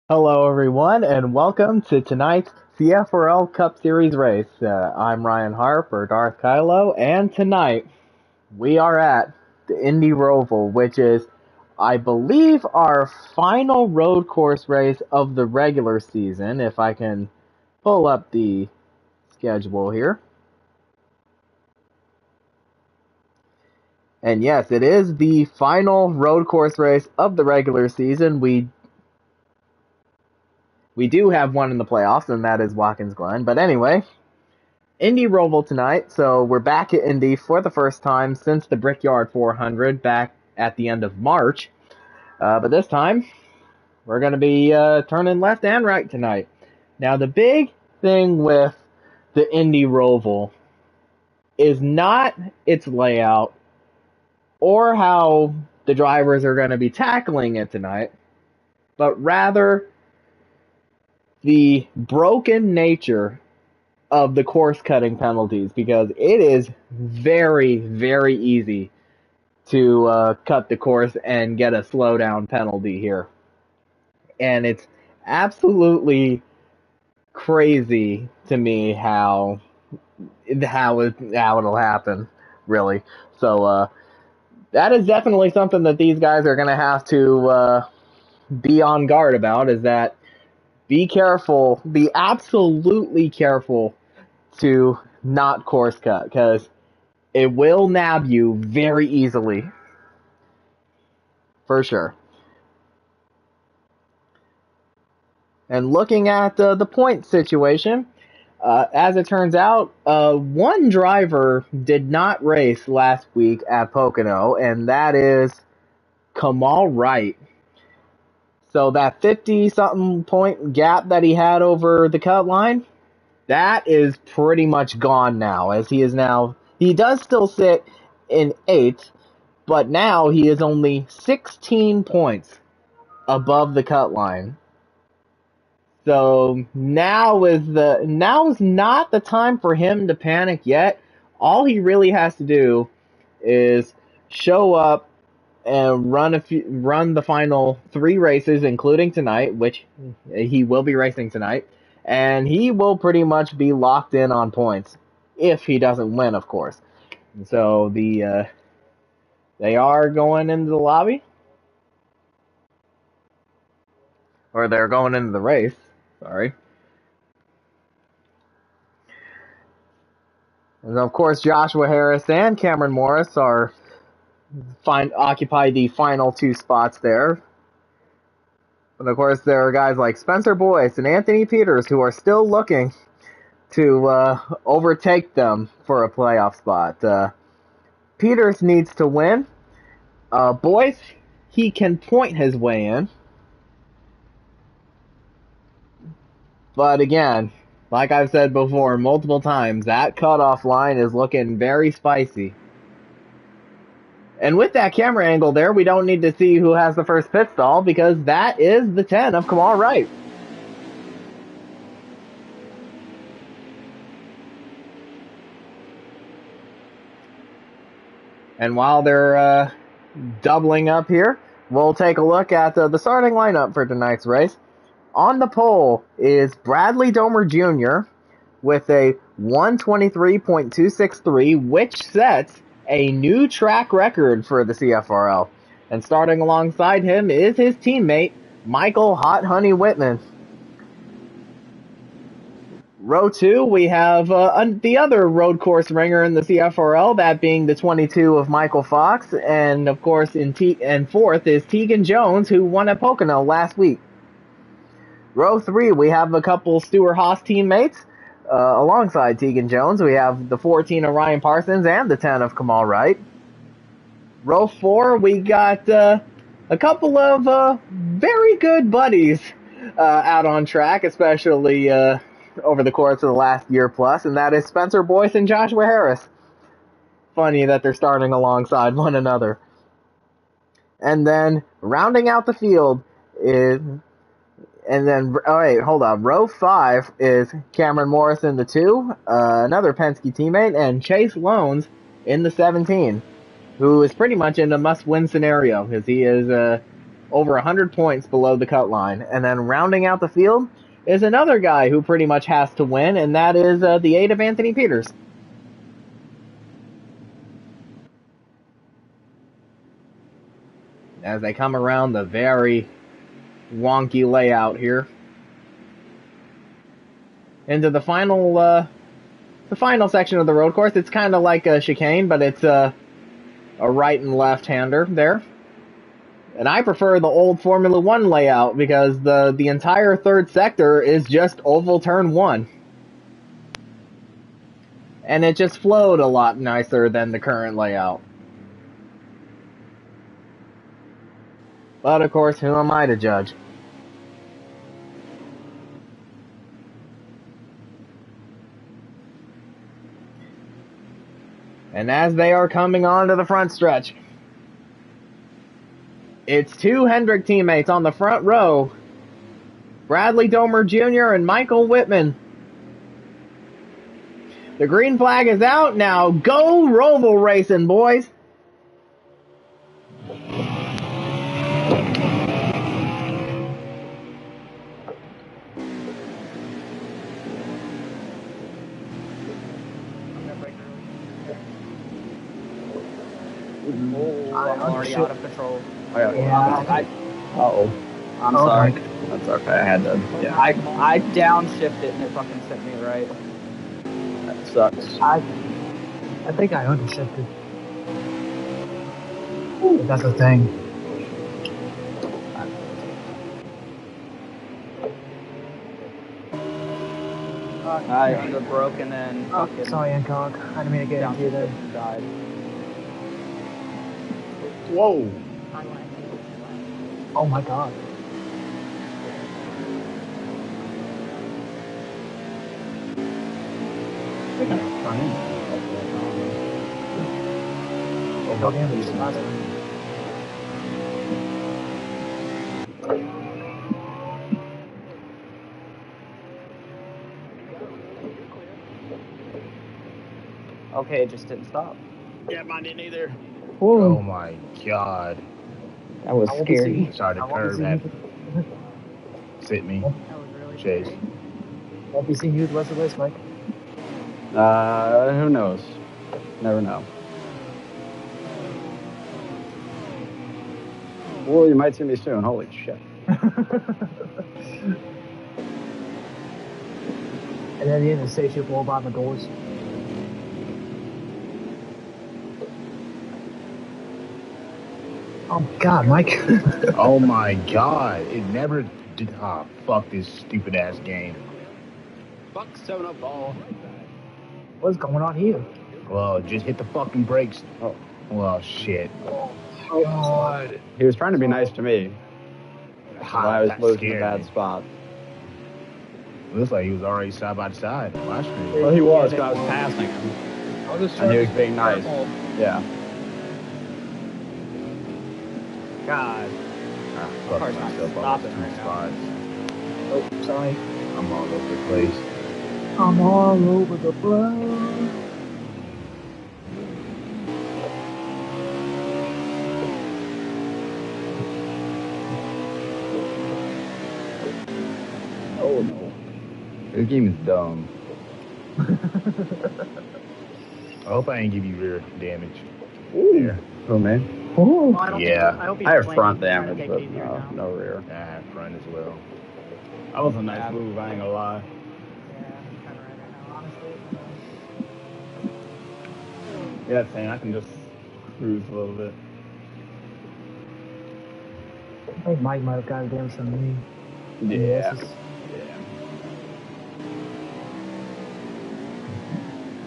Hello, everyone, and welcome to tonight's CFRL Cup Series race. I'm Ryan Harp, or Darth Kylo, and tonight we are at the Indy Roval, which is, I believe, our final road course race of the regular season, if I can pull up the schedule here. And yes, it is the final road course race of the regular season. We do have one in the playoffs, and that is Watkins Glen. But anyway, Indy Roval tonight, so we're back at Indy for the first time since the Brickyard 400 back at the end of March. But this time, we're going to be turning left and right tonight. Now, the big thing with the Indy Roval is not its layout or how the drivers are going to be tackling it tonight, but rather the broken nature of the course cutting penalties, because it is very, very easy to cut the course and get a slowdown penalty here. And it's absolutely crazy to me how it'll happen, really. So that is definitely something that these guys are going to have to be on guard about, is that be careful, be absolutely careful to not course cut, because it will nab you very easily. For sure. And looking at the point situation, as it turns out, one driver did not race last week at Pocono, and that is Kamal Wright. So that 50-something point gap that he had over the cut line, that is pretty much gone now, as he does still sit in 8th, but now he is only 16 points above the cut line. So now is not the time for him to panic yet. All he really has to do is show up and run the final 3 races, including tonight, which he will be racing tonight, and he will pretty much be locked in on points if he doesn't win, of course. And so they are going into the lobby, or they're going into the race. Sorry. And of course, Joshua Harris and Cameron Morris occupy the final 2 spots there. And of course, there are guys like Spencer Boyce and Anthony Peters who are still looking to overtake them for a playoff spot. Peters needs to win. Boyce, he can point his way in. But again, like I've said before multiple times, that cutoff line is looking very spicy. And with that camera angle there, we don't need to see who has the first pit stall, because that is the 10 of Kamal Wright. And while they're doubling up here, we'll take a look at the starting lineup for tonight's race. On the pole is Bradley Domer Jr. with a 123.263, which sets a new track record for the CFRL. And starting alongside him is his teammate, Michael Hot Honey Whitman. Row 2, we have the other road course ringer in the CFRL, that being the 22 of Michael Fox. And of course, and fourth is Tegan Jones, who won at Pocono last week. Row 3, we have a couple Stewart-Haas teammates. Alongside Tegan Jones, we have the 14 of Ryan Parsons and the 10 of Kamal Wright. Row 4, we got a couple of very good buddies out on track, especially over the course of the last year plus, and that is Spencer Boyce and Joshua Harris. Funny that they're starting alongside one another. And then rounding out the field is... And then, Row 5 is Cameron Morris in the 2, another Penske teammate, and Chase Loans in the 17, who is pretty much in a must-win scenario, because he is over 100 points below the cut line. And then rounding out the field is another guy who pretty much has to win, and that is the 8 of Anthony Peters. As they come around the very wonky layout here into the final section of the road course. It's kind of like a chicane, but it's a right and left-hander there. And I prefer the old Formula One layout because the entire third sector is just oval turn 1. And it just flowed a lot nicer than the current layout. But of course, who am I to judge? And as they are coming onto the front stretch, it's 2 Hendrick teammates on the front row, Bradley Domer Jr. and Michael Whitman. The green flag is out. Now go Roval racing, boys. I'm already out of control. Yeah. I'm sorry. That's okay. I had to. Yeah. I downshifted and it fucking sent me right. That sucks. I think I undershifted. That's the thing. I underbroke and then sorry, Hancock. I didn't mean to get into you there. Died. Whoa. Oh my god. Oh, damn, it's last one. Okay, it just didn't stop. Yeah, mine didn't either. Whoa. Oh my god. That was scary. Sorry, the curve had hit me. Chase. Won't be seeing you the rest of the race, Mike. Who knows? Never know. Well, you might see me soon. Holy shit. And then the end of the station will open the doors. Oh god, Mike. Oh my god. It never did. Ah, fuck this stupid ass game. Fuck 7-Up ball. What's going on here? Well, just hit the fucking brakes. Oh, well, shit. Oh god. He was trying to be nice to me. I was That losing a scared bad me. spot. Looks like he was already side by side. Last screen. Well, he was, because I was passing him. And he was being nice. Yeah. God. Ah, fuck Car's not myself stopping on right two now. spots. Oh, sorry. I'm all over the place. I'm all over the place. Oh no. This game is dumb. I hope I ain't give you rear damage. There. Oh, man. Oh. Yeah. I have front damage, but no rear. I have front as well. That was a nice move, I ain't gonna lie. Yeah, saying I can just cruise a little bit. I think Mike might have got a damage from me. Yeah.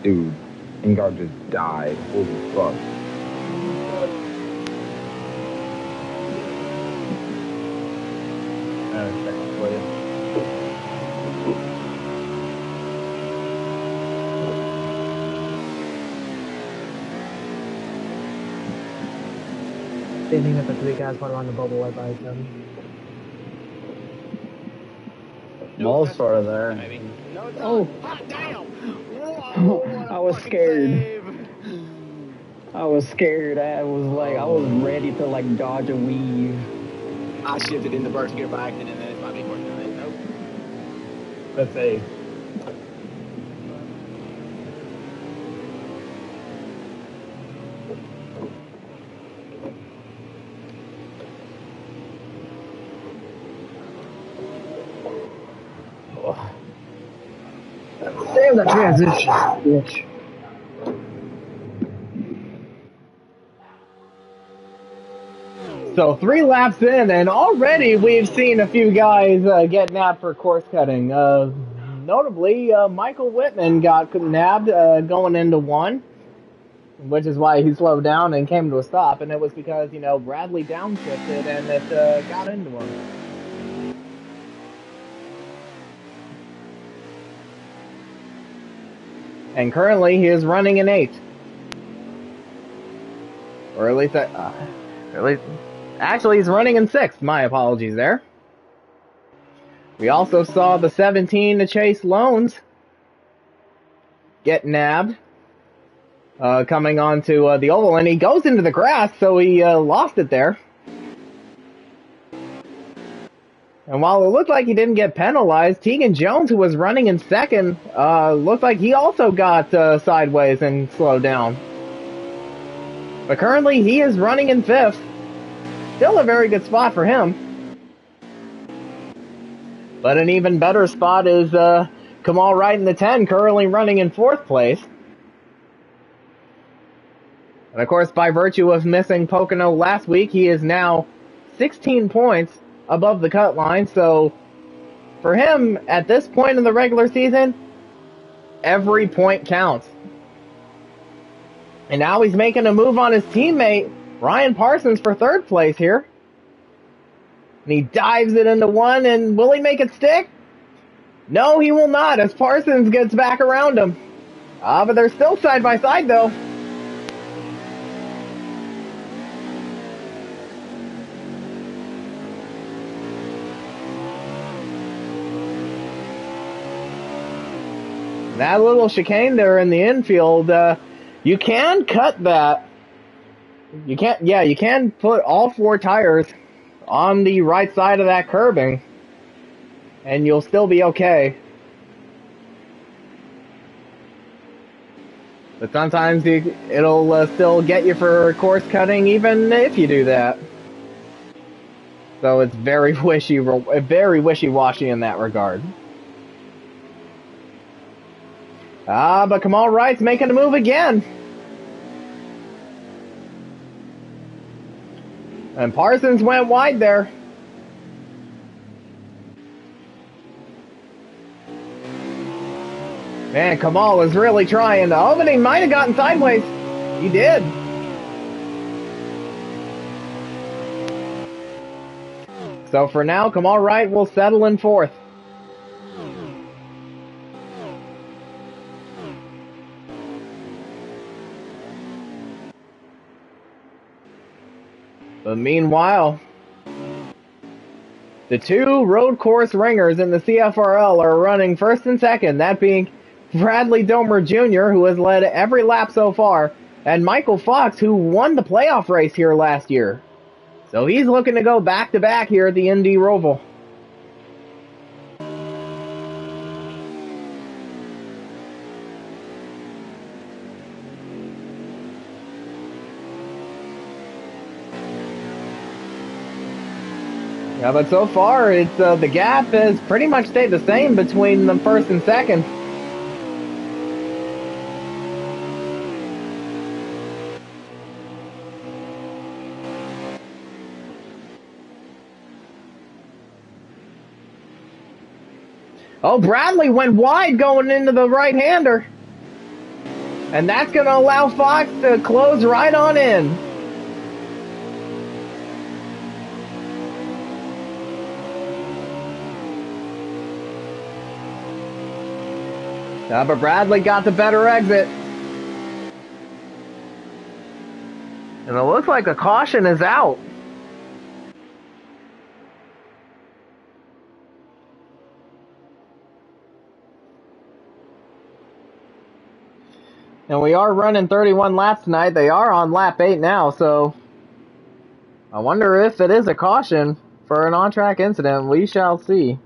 Dude, Ingard just died. Holy fuck. Check for you. Same thing that the 3 guys went around the bubble right by each other. Mall's sort of there. Oh. I was scared. I was scared. I was ready to like dodge a weave. I shifted into first gear by accident, and then it's my big horse. Nope. Let's say. Damn the transition, bitch. So 3 laps in, and already we've seen a few guys get nabbed for course cutting. Notably, Michael Whitman got nabbed going into 1, which is why he slowed down and came to a stop, and it was because, you know, Bradley downshifted and it got into him. And currently he is running in 8. Or at least, actually he's running in 6. My apologies there. We also saw the 17 to Chase Loans get nabbed coming onto the oval, and he goes into the grass, so he lost it there. And while it looked like he didn't get penalized, Tegan Jones, who was running in 2nd, looked like he also got sideways and slowed down. But currently he is running in 5th. Still a very good spot for him. But an even better spot is Kamal Wright in the 10, currently running in 4th place. And of course, by virtue of missing Pocono last week, he is now 16 points above the cut line. So for him, at this point in the regular season, every point counts. And now he's making a move on his teammate, Ryan Parsons, for 3rd place here. And he dives it into 1, and will he make it stick? No, he will not, as Parsons gets back around him. But they're still side by side, though. That little chicane there in the infield, you can cut that. You can put all 4 tires on the right side of that curbing, and you'll still be okay. But sometimes it'll still get you for course cutting, even if you do that. So it's very wishy-washy in that regard. But Kamal Wright's making a move again. And Parsons went wide there. Man, Kamal was really trying to. Oh, but he might have gotten sideways. He did. So for now, Kamal Wright will settle in 4th. But meanwhile, the 2 road course ringers in the CFRL are running 1st and 2nd, that being Bradley Domer Jr., who has led every lap so far, and Michael Fox, who won the playoff race here last year. So he's looking to go back-to-back here at the Indy Roval. Yeah, but so far, it's the gap has pretty much stayed the same between the 1st and 2nd. Oh, Bradley went wide going into the right-hander. And that's going to allow Fox to close right on in. But Bradley got the better exit. And it looks like a caution is out. And we are running 31 laps tonight. They are on lap 8 now, so I wonder if it is a caution for an on-track incident. We shall see.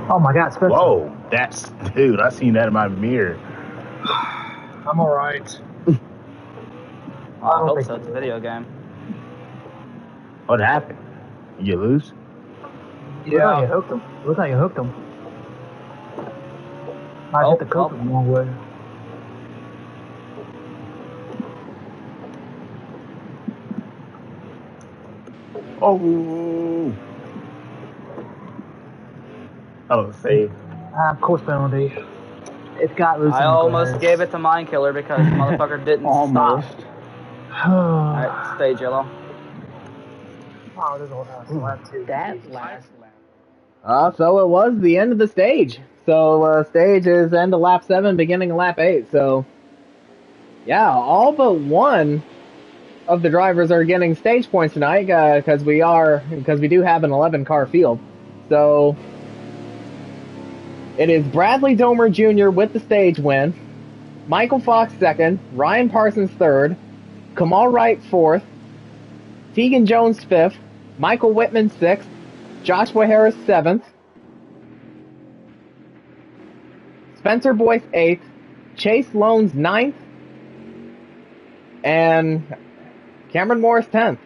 Oh my God, Spencer. Whoa, that's, dude, I seen that in my mirror. I'm alright. I hope so. It's a video game. What happened? Did you lose? Yeah. Looks like you hooked him. I hit the coke the wrong way. Oh. Oh, save. Course penalty. It got loose. I almost gave it to Mind Killer because the motherfucker didn't Almost. stop. Alright, stage yellow. Oh, there's a lap too. That last lap. So it was the end of the stage. So stage is end of lap 7, beginning of lap 8. So yeah, all but one of the drivers are getting stage points tonight because we do have an 11-car field. So it is Bradley Domer Jr. with the stage win, Michael Fox 2nd, Ryan Parsons 3rd, Kamal Wright 4th, Tegan Jones 5th, Michael Whitman 6th, Joshua Harris 7th, Spencer Boyce 8th, Chase Loans 9th, and Cameron Morris 10th.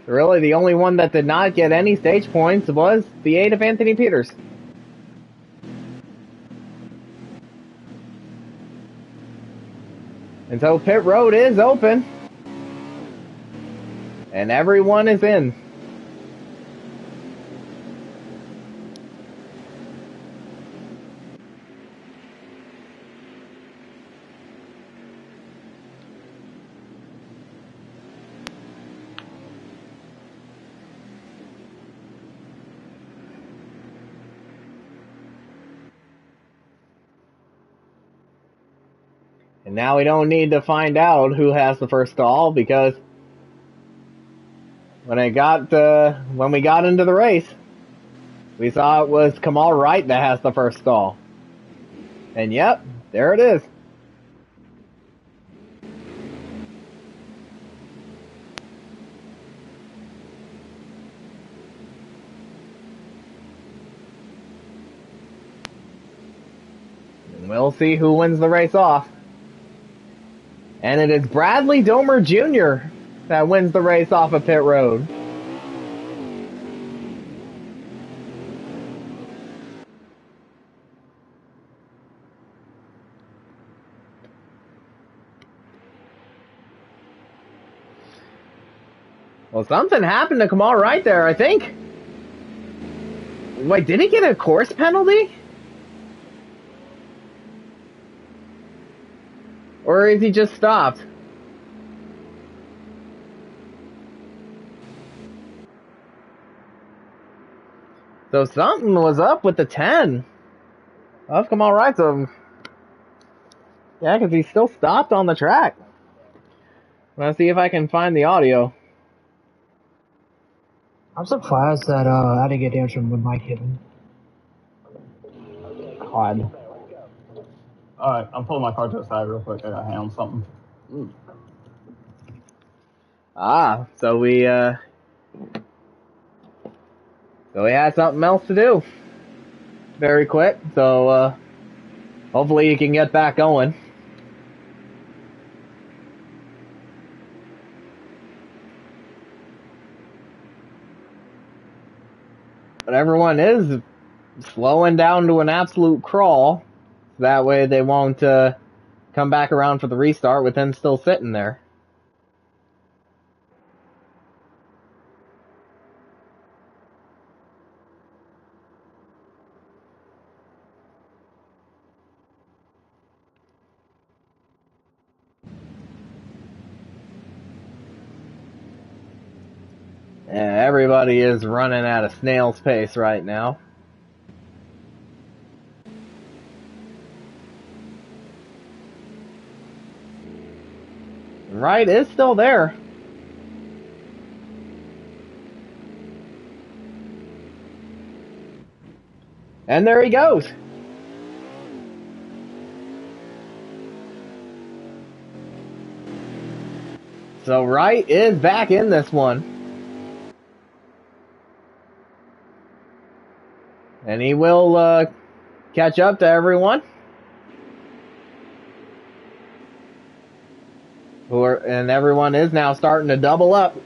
Really, the only one that did not get any stage points was the 8 of Anthony Peters. And so pit road is open. And everyone is in. And now we don't need to find out who has the first stall because when we got into the race, we saw it was Kamal Wright that has the first stall. And yep, there it is. And we'll see who wins the race off. And it is Bradley Domer Jr. that wins the race off of pit road. Well, something happened to Kamal Wright there, I think. Wait, did he get a course penalty? Or is he just stopped? So something was up with the 10 of Kamal Wright. So, yeah, because he still stopped on the track. Let's see if I can find the audio. I'm surprised that I didn't get damage from when Mike hit him. God. Alright, I'm pulling my car to the side real quick. I gotta handle something. So we had something else to do. Very quick. So hopefully you can get back going. But everyone is slowing down to an absolute crawl. That way they won't come back around for the restart with him still sitting there. Everybody is running at a snail's pace right now. Wright is still there. And there he goes. So Wright is back in this one. And he will catch up to everyone. And everyone is now starting to double up.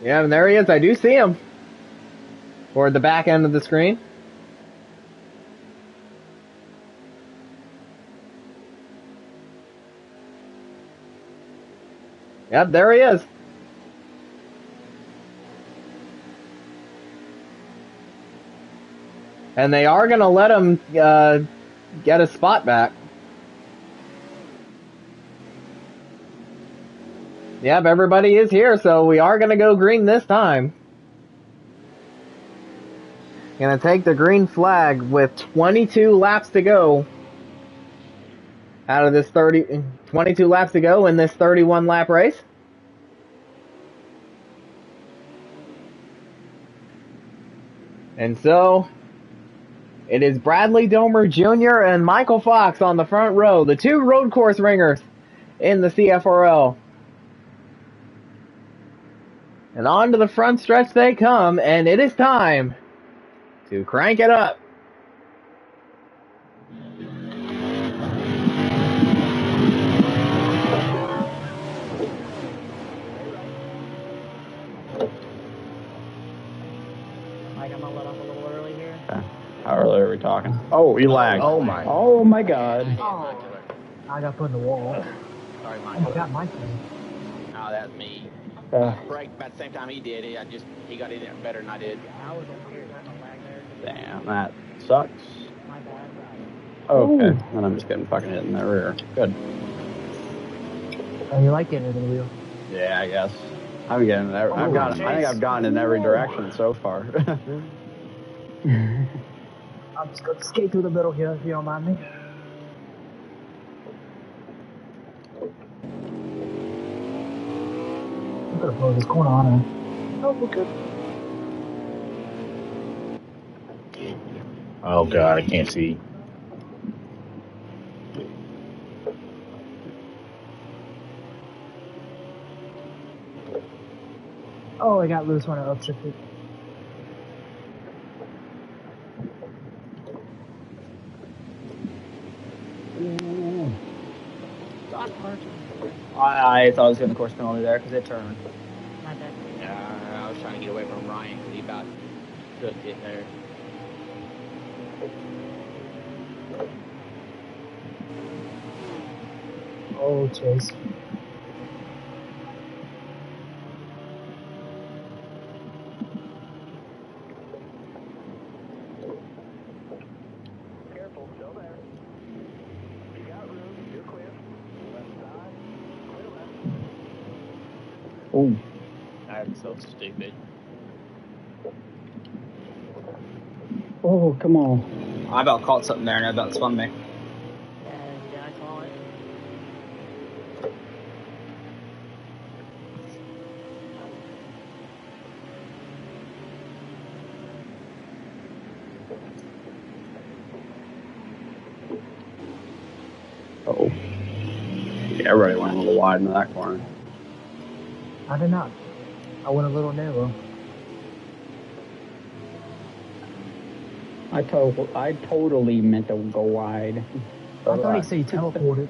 Yeah, and there he is. I do see him. Toward the back end of the screen. Yep, there he is. And they are going to let him get a spot back. Yep, everybody is here, so we are going to go green this time. Going to take the green flag with 22 laps to go. Out of this 22 laps to go in this 31 lap race. And so, it is Bradley Domer Jr. and Michael Fox on the front row, the two road course ringers in the CFRL. And on to the front stretch they come, and it is time to crank it up. Mike, I'm gonna let off a little early here. Okay. How early are we talking? Oh, he lagged. Oh my. Oh my God. Oh, I got put in the wall. sorry, I Mike. got my thing. Oh, that's me. Braked about the same time he did. He got in better than I did. I was over here trying to lag there. Damn, that sucks. My bad. Okay, then I'm just getting fucking hit in the rear. Good. Oh, you like getting in the wheel? Yeah, I guess. I'm getting there. I think I've gotten in every direction so far. I'm just gonna skate through the middle here if you don't mind me. I'm gonna blow this corner on her. Oh, we're good. Oh God, I can't see. Oh, I got loose when I upshifted. I thought I was getting the course penalty there because it turned. My bad. Yeah, I was trying to get away from Ryan because he about cooked it there. Oh, Chase. Careful, still there. You got room, you're clear. Left side, clear left. Oh. That's so stupid. Oh, come on. I about caught something there and it about spun me. Yeah, I call it. Oh. Yeah, everybody went a little wide into that corner. I did not. I went a little narrow. I totally meant to go wide. I thought he said he teleported.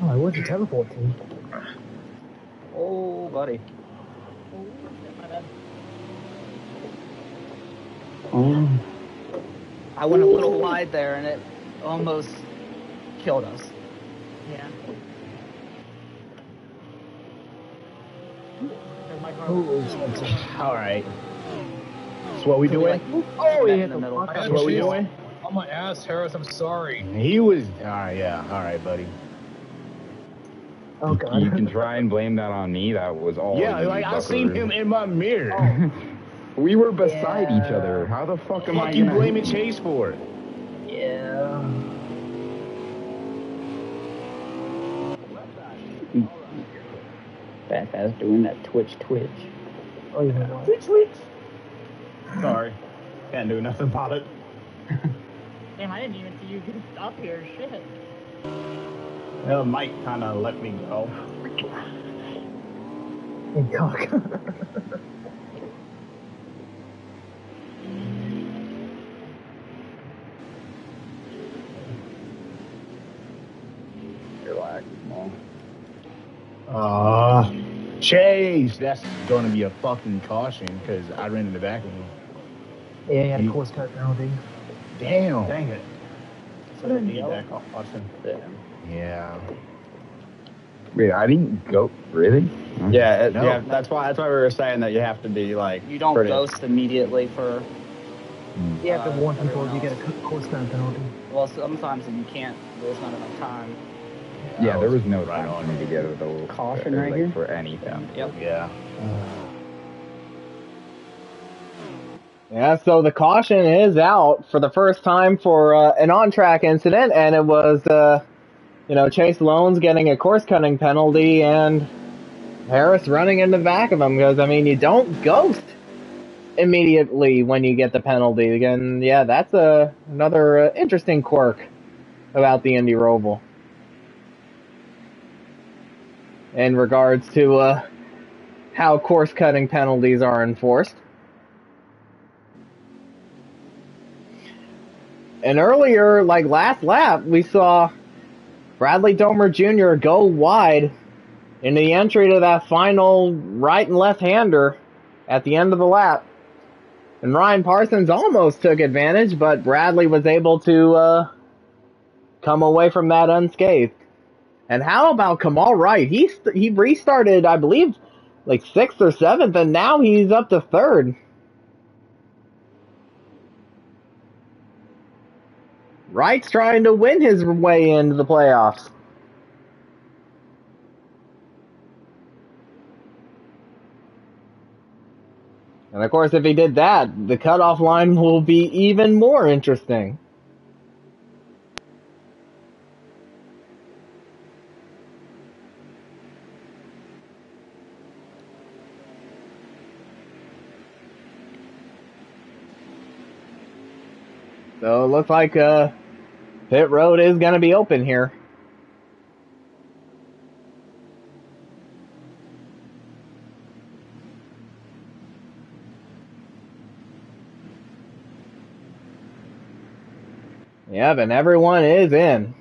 Oh, where'd you teleport to? Oh, buddy. Oh. I went a little wide there and it almost killed us. Yeah. All right. That's what we doing. Oh, met he in the middle. That's what we doing. Oh my ass, Harris, I'm sorry. He was. All right, yeah. All right, buddy. Oh, God. You can try and blame that on me. That was all. Yeah, you, like I fucker. seen him in my mirror. We were beside each other. How the fuck am I Fuck you gonna blaming Chase for it? Yeah. Fat ass doing that twitch. Oh, you know what? Twitch. Sorry. Can't do nothing about it. Damn, I didn't even see you get up here. Shit. The mic kind of let me go. Hey, cock. Relax, Chase, that's going to be a fucking caution because I ran in the back of him. Yeah, he had a course cut penalty. Damn. Dang it. So they need that caution. Yeah. Wait, I didn't go. Really? Yeah, No. yeah. That's why we were saying that you have to be like. You don't ghost immediately for. You have to warn people if you get a course cut penalty. Well, sometimes you can't. There's not enough time. Yeah, there was no time for me to get a little Caution right here? for anything. Yep. Yeah. Yeah, so the caution is out for the first time for an on-track incident, and it was, Chase Loans getting a course-cutting penalty and Harris running in the back of him because, you don't ghost immediately when you get the penalty. Again, yeah, that's another interesting quirk about the Indy Roval in regards to how course-cutting penalties are enforced. And earlier, like last lap, we saw Bradley Domer Jr. go wide in the entry to that final right and left-hander at the end of the lap. And Ryan Parsons almost took advantage, but Bradley was able to come away from that unscathed. And how about Kamal Wright? He restarted, I believe, like 6th or 7th, and now he's up to 3rd. Wright's trying to win his way into the playoffs. And of course, if he did that, the cutoff line will be even more interesting. So it looks like pit road is going to be open here. Yep, and everyone is in.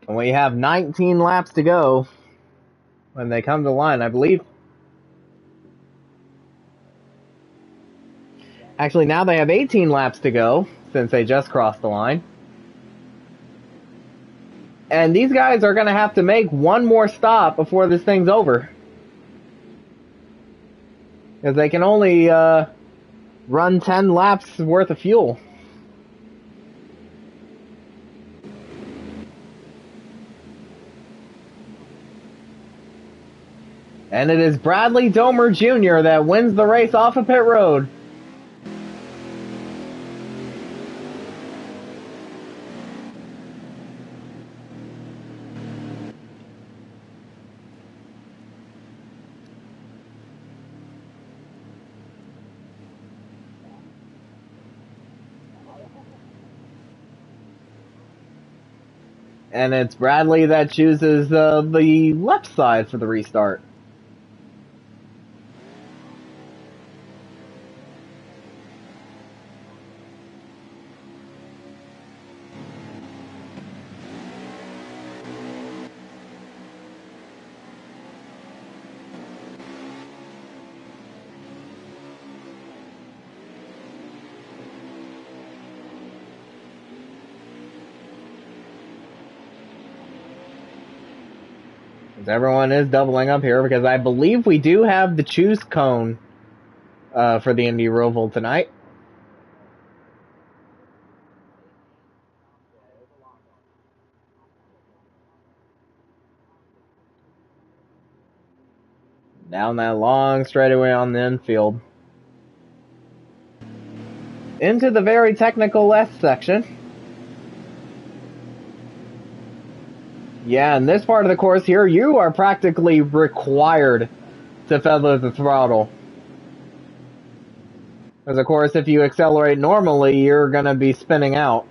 And we have 19 laps to go when they come to the line, I believe. Actually, now they have 18 laps to go since they just crossed the line. And these guys are going to have to make one more stop before this thing's over. Because they can only run 10 laps worth of fuel. And it is Bradley Domer Jr. that wins the race off of pit road. And it's Bradley that chooses the left side for the restart. Everyone is doubling up here because I believe we do have the choose cone for the Indy Roval tonight. Down that long straightaway on the infield. Into the very technical left section. Yeah, in this part of the course here, you are practically required to feather the throttle. Because, of course, if you accelerate normally, you're going to be spinning out.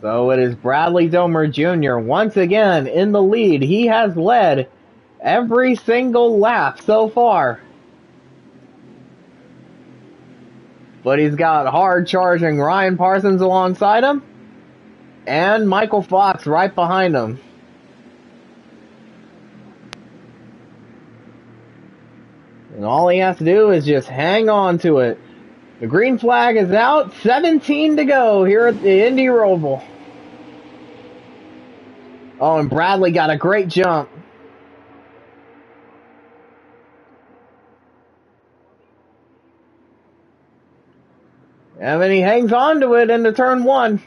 So it is Bradley Domer Jr. once again in the lead. He has led every single lap so far. But he's got hard charging Ryan Parsons alongside him and Michael Fox right behind him. And all he has to do is just hang on to it. The green flag is out. 17 to go here at the Indy Roval. Oh, and Bradley got a great jump. And then he hangs on to it into turn one.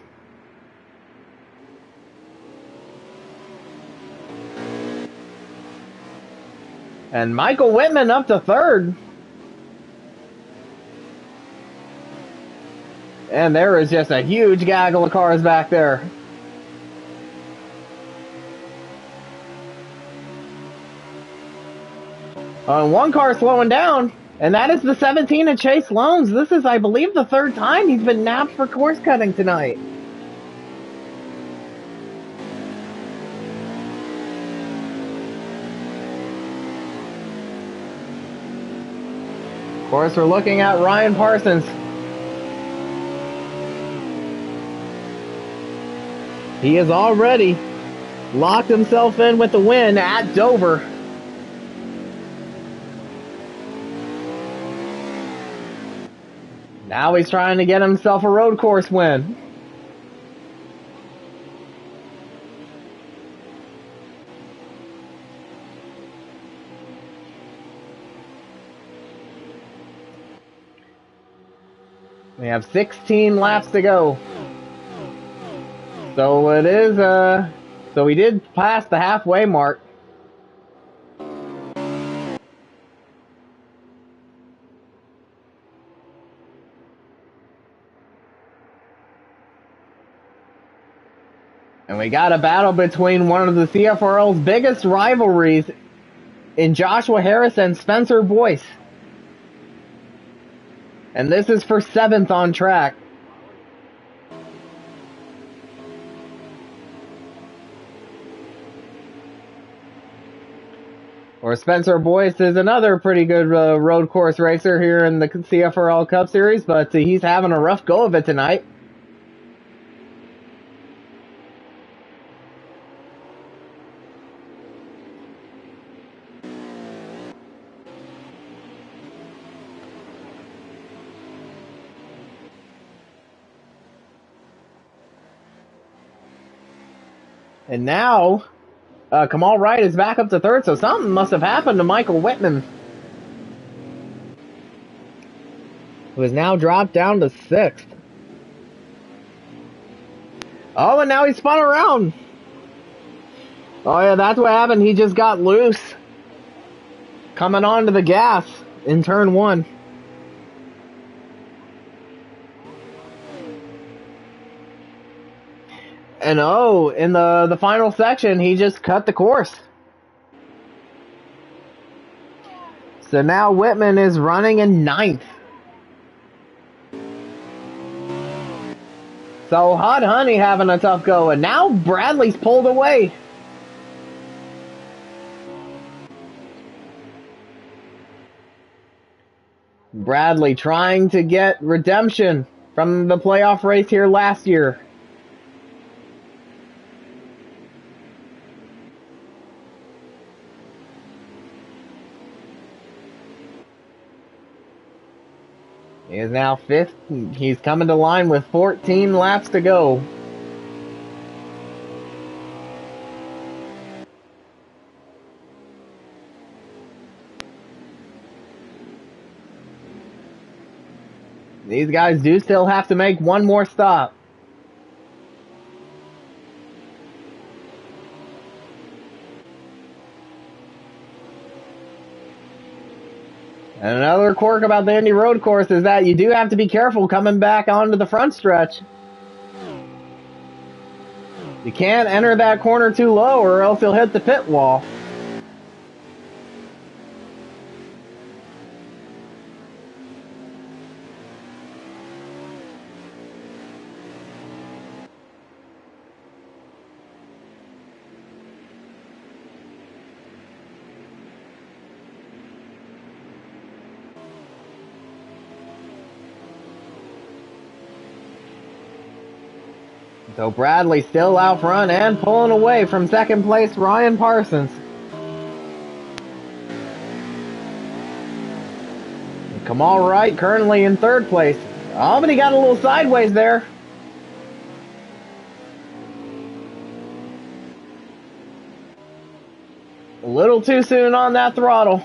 And Michael Whitman up to third. And there is just a huge gaggle of cars back there. One car slowing down, and that is the 17 of Chase Loans. This is, I believe, the third time he's been nabbed for course cutting tonight. Of course, we're looking at Ryan Parsons. He has already locked himself in with the win at Dover. Now he's trying to get himself a road course win. We have 16 laps to go. So it is, so we did pass the halfway mark. And we got a battle between one of the CFRL's biggest rivalries in Joshua Harris and Spencer Boyce. And this is for 7th on track. Or Spencer Boyce is another pretty good road course racer here in the CFRL Cup Series, but he's having a rough go of it tonight. And now, Kamal Wright is back up to third, so something must have happened to Michael Whitman, who has now dropped down to 6th. Oh, and now he spun around. Oh, yeah, that's what happened. He just got loose coming onto the gas in turn 1. And oh, in the final section, he just cut the course. So now Whitman is running in 9th. So Hot Honey having a tough go, and now Bradley's pulled away. Bradley trying to get redemption from the playoff race here last year. He is now fifth. He's coming to line with 14 laps to go. These guys do still have to make one more stop. And another quirk about the Indy road course is that you do have to be careful coming back onto the front stretch. You can't enter that corner too low or else you'll hit the pit wall. So Bradley still out front and pulling away from second place Ryan Parsons. Kamal Wright currently in third place. Oh, but he got a little sideways there. A little too soon on that throttle.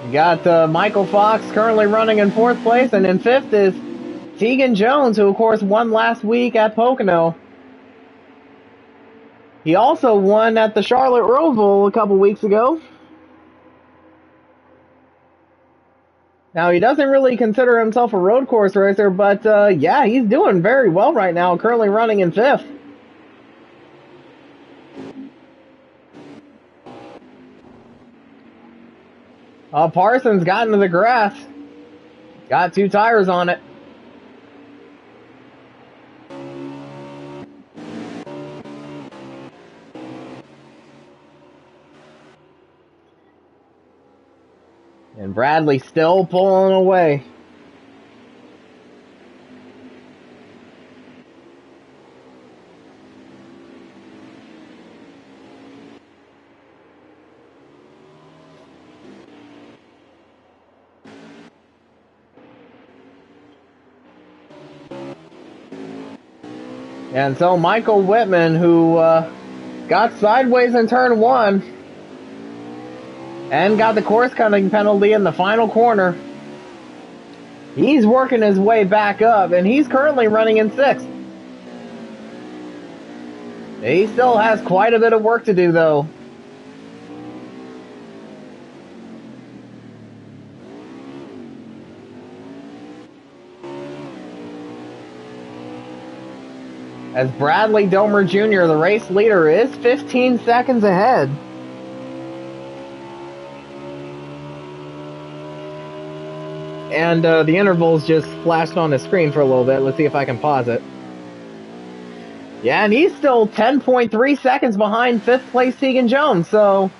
You got Michael Fox currently running in fourth place, and in fifth is Tegan Jones, who of course won last week at Pocono. He also won at the Charlotte Roval a couple weeks ago. Now, he doesn't really consider himself a road course racer, but yeah, he's doing very well right now, currently running in fifth. Parsons got into the grass. Got two tires on it. And Bradley still pulling away. And so Michael Whitman, who got sideways in turn one and got the course cutting penalty in the final corner, he's working his way back up, and he's currently running in sixth. He still has quite a bit of work to do, though. As Bradley Domer Jr., the race leader, is 15 seconds ahead. And the intervals just flashed on the screen for a little bit. Let's see if I can pause it. Yeah, and he's still 10.3 seconds behind fifth place Tegan Jones, so...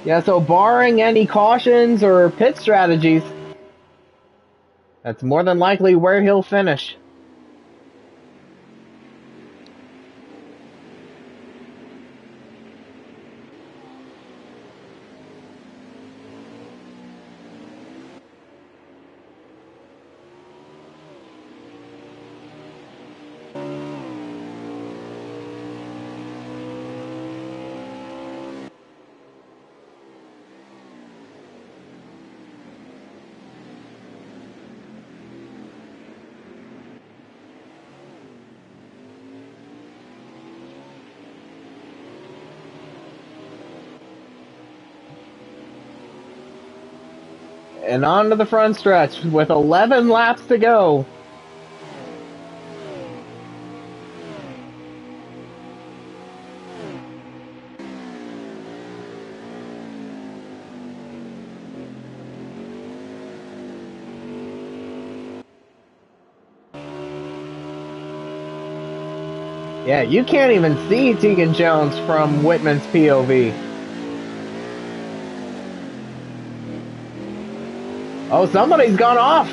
Yeah, so barring any cautions or pit strategies, that's more than likely where he'll finish. And on to the front stretch with 11 laps to go. Yeah, you can't even see Tegan Jones from Whitman's POV. Oh, somebody's gone off.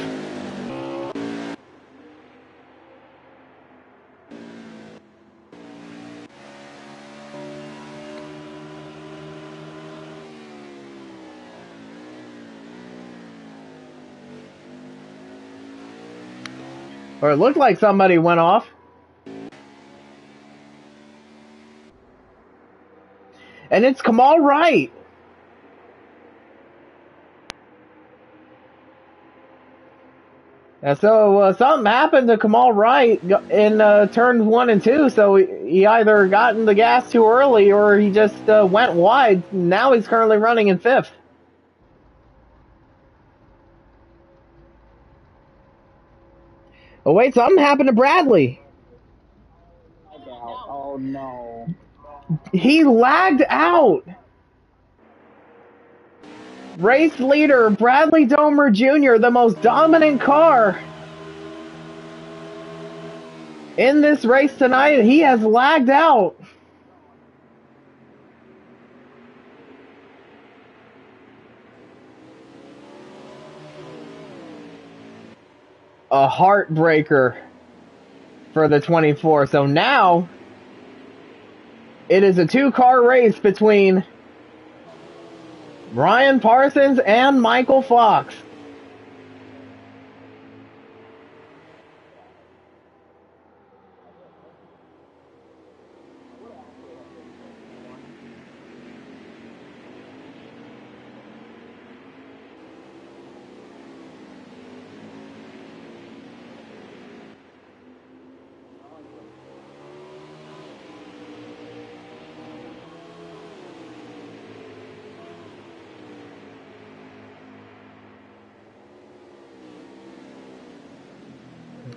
Or it looked like somebody went off. And it's Kamal Wright. And so something happened to Kamal Wright in turns 1 and 2. So he either got in the gas too early or he just went wide. Now he's currently running in 5th. Oh, wait, something happened to Bradley. Oh no. He lagged out. Race leader Bradley Domer Jr., the most dominant car in this race tonight, he has lagged out. A heartbreaker for the 24. So now it is a 2-car race between Ryan Parsons and Michael Fox.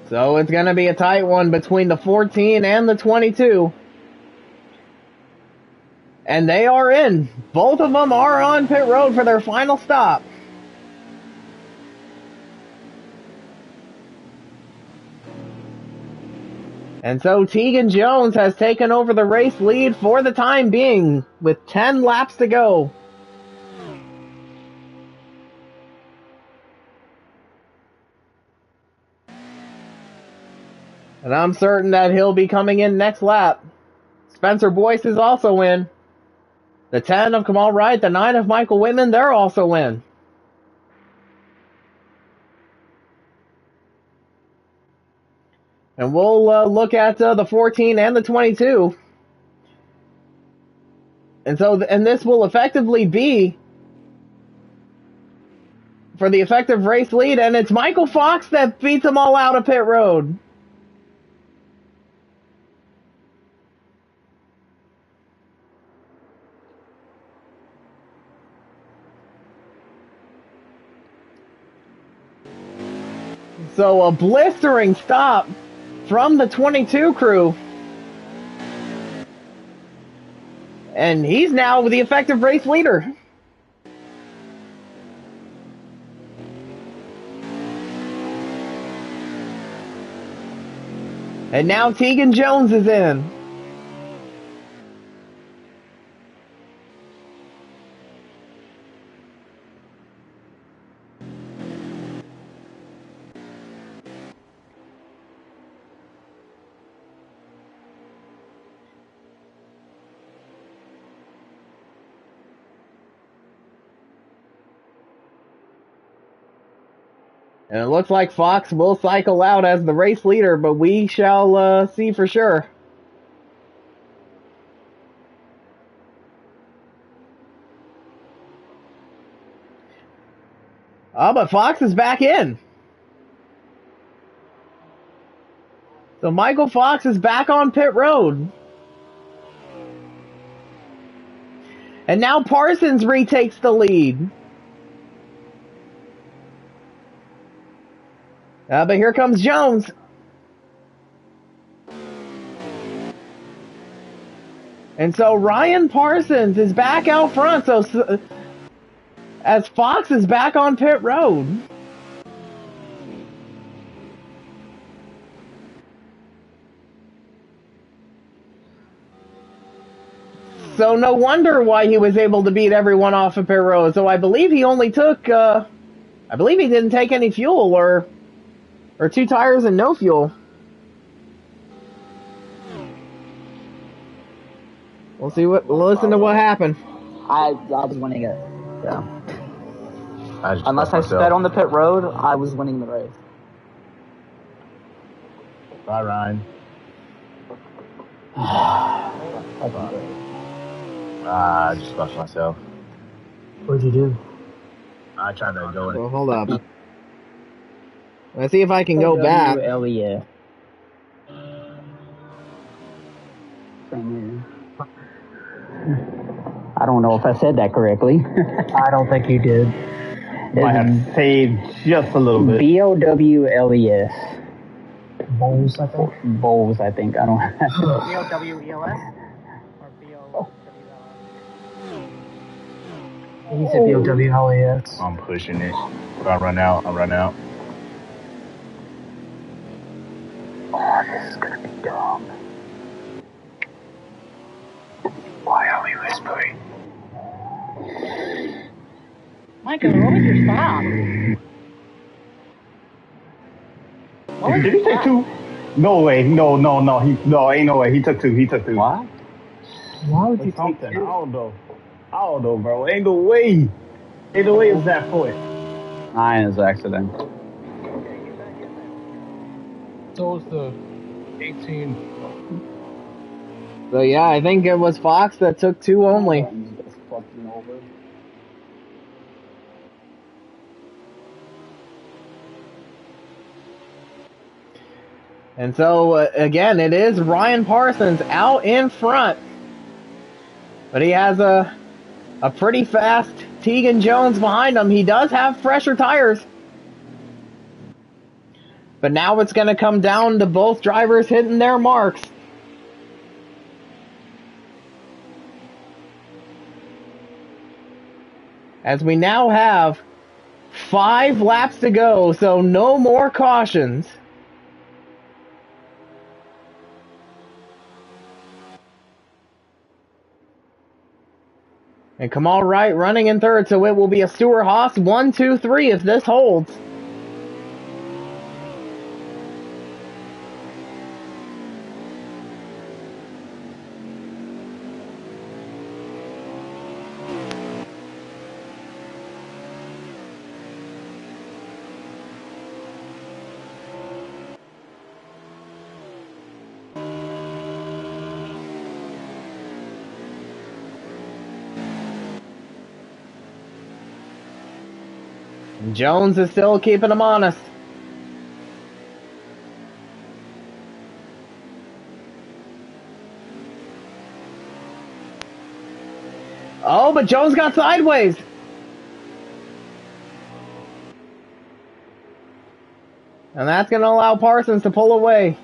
So it's going to be a tight one between the 14 and the 22. And they are in. Both of them are on pit road for their final stop. And so Tegan Jones has taken over the race lead for the time being with 10 laps to go. And I'm certain that he'll be coming in next lap. Spencer Boyce is also in. The 10 of Kamal Wright, the 9 of Michael Whitman, they're also in. And we'll look at the 14 and the 22. And so, and this will effectively be for the effective race lead, and it's Michael Fox that beats them all out of pit road. So a blistering stop from the 22 crew. And he's now the effective race leader. And now Tegan Jones is in. And it looks like Fox will cycle out as the race leader, but we shall see for sure. Oh, but Fox is back in. So Michael Fox is back on pit road. And now Parsons retakes the lead. But here comes Jones. And so Ryan Parsons is back out front. So as Fox is back on pit road. So no wonder why he was able to beat everyone off of pit road. So I believe he only took, I believe he didn't take any fuel or 2 tires and no fuel. Listen to what happened. I was winning it. Yeah. Unless I sped on the pit road, I was winning the race. Bye, Ryan. I just crushed myself. What'd you do? I tried to go in. Well, hold up. Let's see if I can go back. LES. I don't know if I said that correctly. I don't think you did. Might have saved just a little bit. BOWLES. Bowls, I think. Bowls, I think. I don't know. BOWELS? Or BOWLS? He said BOWLES. I'm pushing it. If I run out, I'll run out. Oh, this is gonna be dumb. Why are we whispering? Michael, what was your stop? Did he take 2? No way. No. Ain't no way. He took 2. What? Why would you take something? I don't know, bro. Ain't no way. It's that point. 9 is accident. So it's the 18. So yeah, I think it was Fox that took 2 only. And so, again, it is Ryan Parsons out in front. But he has a pretty fast Tegan Jones behind him. He does have fresher tires. But now it's going to come down to both drivers hitting their marks. As we now have 5 laps to go, so no more cautions. And Kamal Wright running in third, so it will be a Stewart-Haas 1, 2, 3 if this holds. Jones is still keeping him honest. Oh, but Jones got sideways. And that's going to allow Parsons to pull away.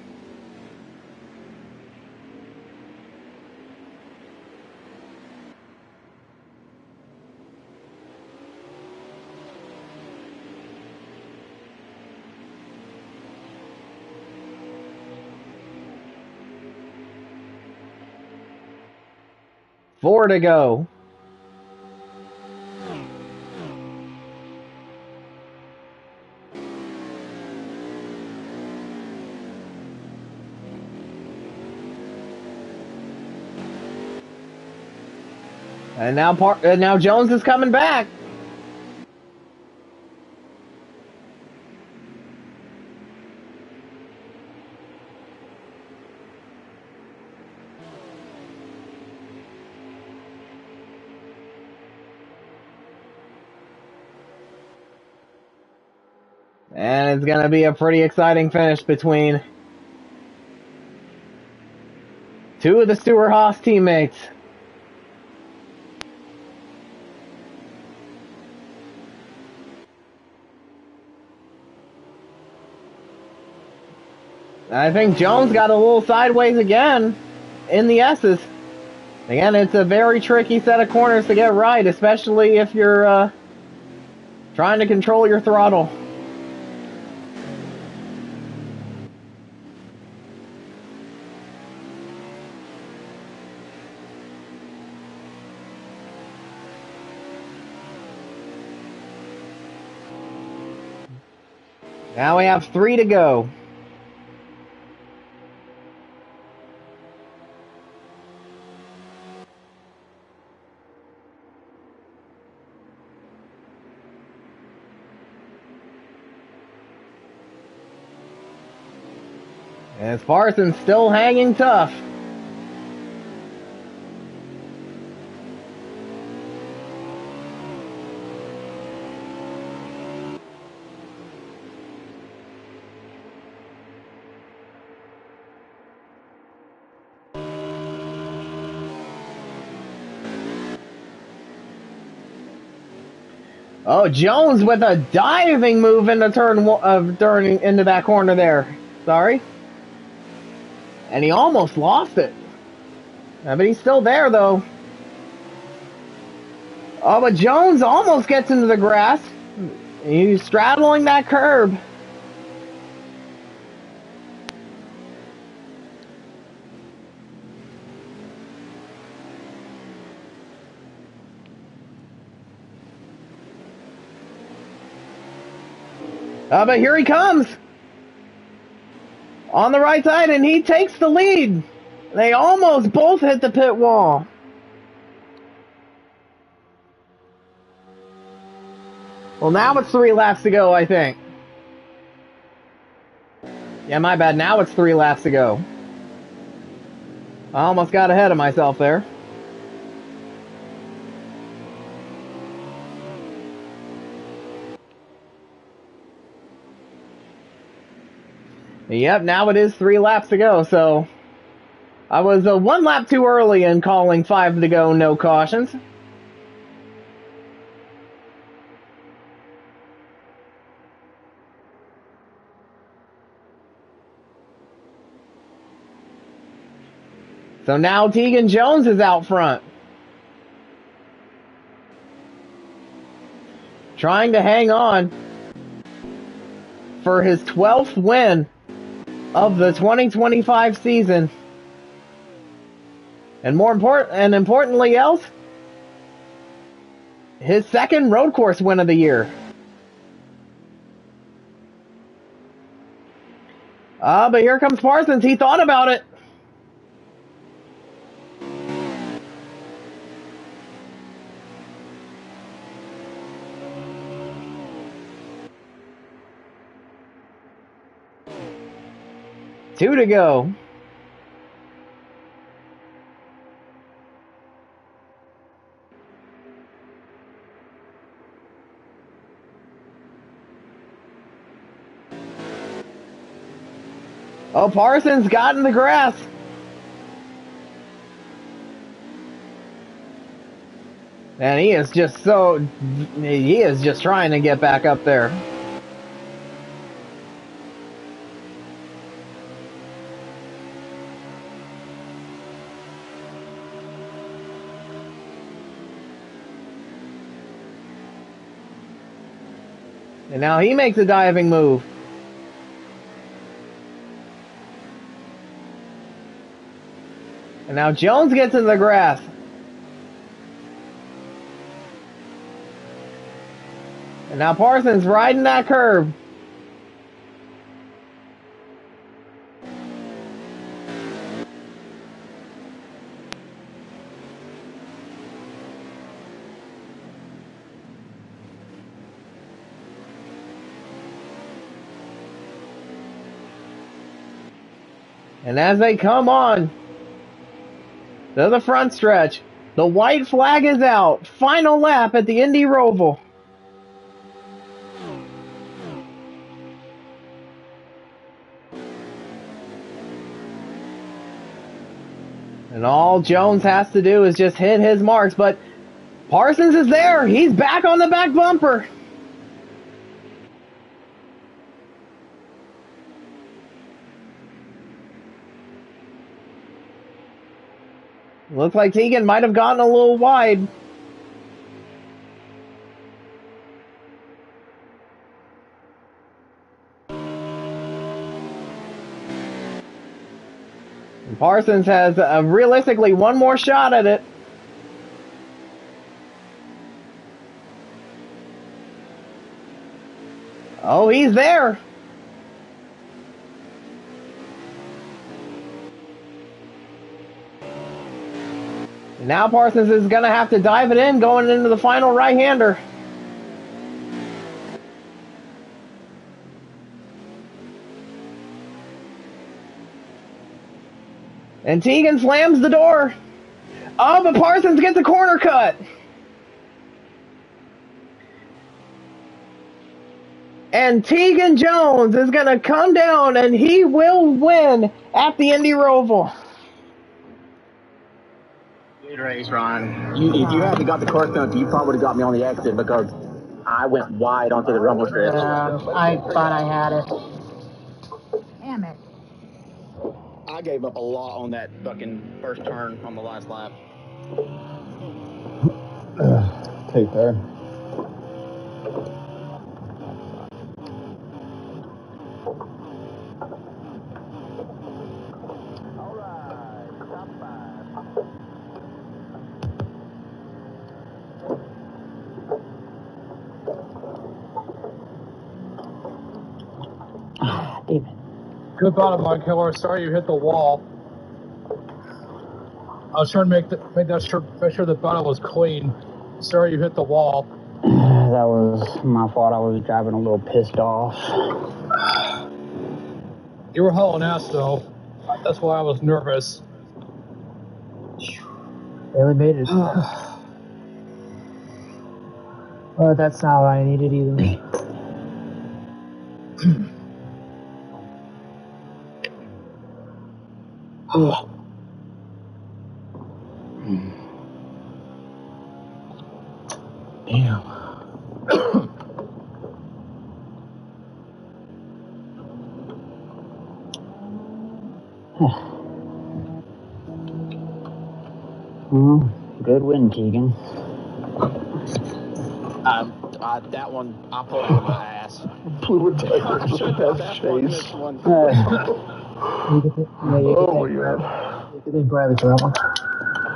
Four to go. And now Jones is coming back. And it's going to be a pretty exciting finish between 2 of the Stewart-Haas teammates. I think Jones got a little sideways again in the S's. Again, it's a very tricky set of corners to get right, especially if you're trying to control your throttle. Now we have 3 to go. And Parsons still hanging tough. Oh, Jones with a diving move into turning into that corner there. Sorry. And he almost lost it. But he's still there, though. Oh, but Jones almost gets into the grass. He's straddling that curb. But here he comes. On the right side, and he takes the lead. They almost both hit the pit wall. Well, now it's 3 laps to go, I think. Yeah, my bad. Now it's 3 laps to go. I almost got ahead of myself there. Yep, now it is 3 laps to go, so I was 1 lap too early in calling 5 to go, no cautions. So now Tegan Jones is out front. Trying to hang on for his 12th win of the 2025 season. And importantly else, his 2nd road course win of the year. But here comes Parsons. He thought about it. Two to go. Oh, Parsons got in the grass. And he is just trying to get back up there. And now he makes a diving move. And now Jones gets in the grass. And now Parsons riding that curb. And as they come on to the front stretch, the white flag is out. Final lap at the Indy Roval. And all Jones has to do is just hit his marks, but Parsons is there. He's back on the back bumper. Looks like Tegan might have gotten a little wide. And Parsons has realistically one more shot at it. Oh, he's there. Now Parsons is going to have to dive it in going into the final right-hander. And Tegan slams the door. Oh, but Parsons gets a corner cut. And Tegan Jones is going to come down, and he will win at the Indy Roval. Good race, Ron. If you hadn't got the course done, you probably would have got me on the exit because I went wide onto the rumble strip. I thought I had it. Damn it. I gave up a lot on that fucking first turn on the last lap. Take that. All right, top 5. Damn it. Good battle, Mike Killer. Sorry you hit the wall. I was trying to make sure the battle was clean. Sorry you hit the wall. That was my fault. I was driving a little pissed off. You were hauling ass, though. That's why I was nervous. Barely made it. Well, that's not what I needed either. Damn. Good win, Keegan. That one, I pulled out of my ass. Blew a tire. That's Chase. Oh my god. You could thank Bradley for that one.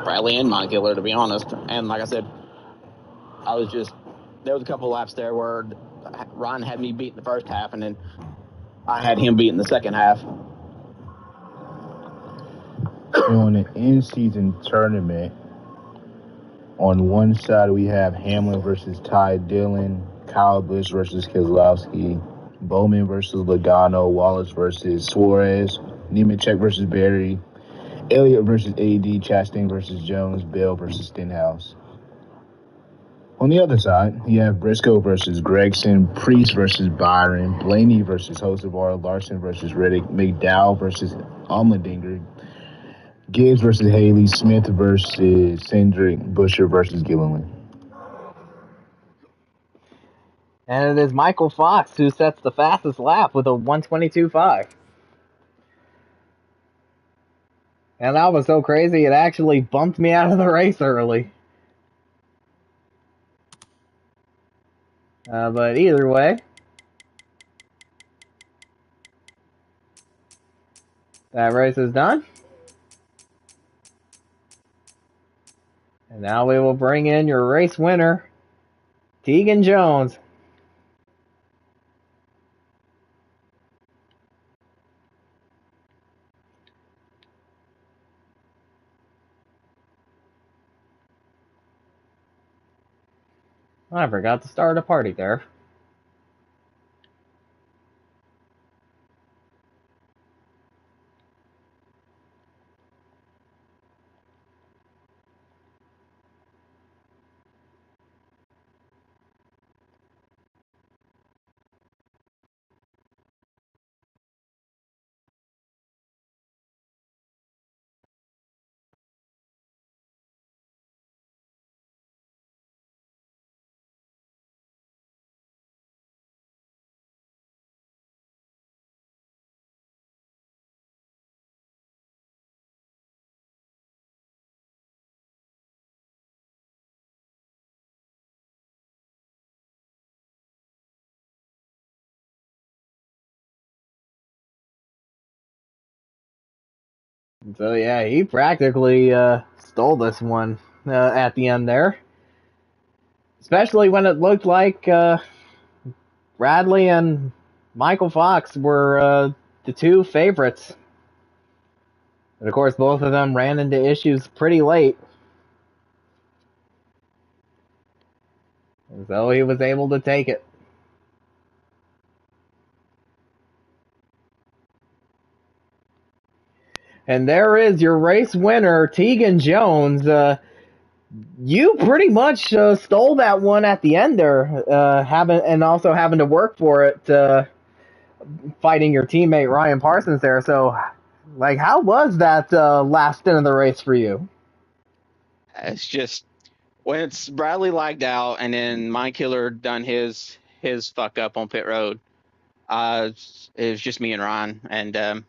Bradley and Mike Killer, to be honest. And like I said, there was a couple laps there where Ron had me beat in the first half, and then I had him beat in the second half. On an in-season tournament, on one side we have Hamlin versus Ty Dillon, Kyle Busch versus Keselowski, Bowman versus Logano, Wallace versus Suarez, Nemechek versus Berry, Elliott versus AD, Chastain versus Jones, Bell versus Stenhouse. On the other side, you have Briscoe versus Gregson, Priest versus Byron, Blaney versus Hocevar, Larson versus Reddick, McDowell versus Allmendinger, Gibbs versus Haley, Smith versus Cindric, Busher versus Gilliland. And it is Michael Fox who sets the fastest lap with a 1:22.5. And that was so crazy, it actually bumped me out of the race early. But either way, that race is done. And now we will bring in your race winner, Tegan Jones. I forgot to start a party there. So yeah, he practically stole this one at the end there. Especially when it looked like Bradley and Michael Fox were the two favorites. And of course, both of them ran into issues pretty late. So he was able to take it. And there is your race winner, Tegan Jones. You pretty much stole that one at the end there, having to work for it, fighting your teammate Ryan Parsons there. So, like, how was that last stint of the race for you? It's just when it's Bradley lagged out and then Mind Killer done his fuck up on pit road. It was just me and Ryan, and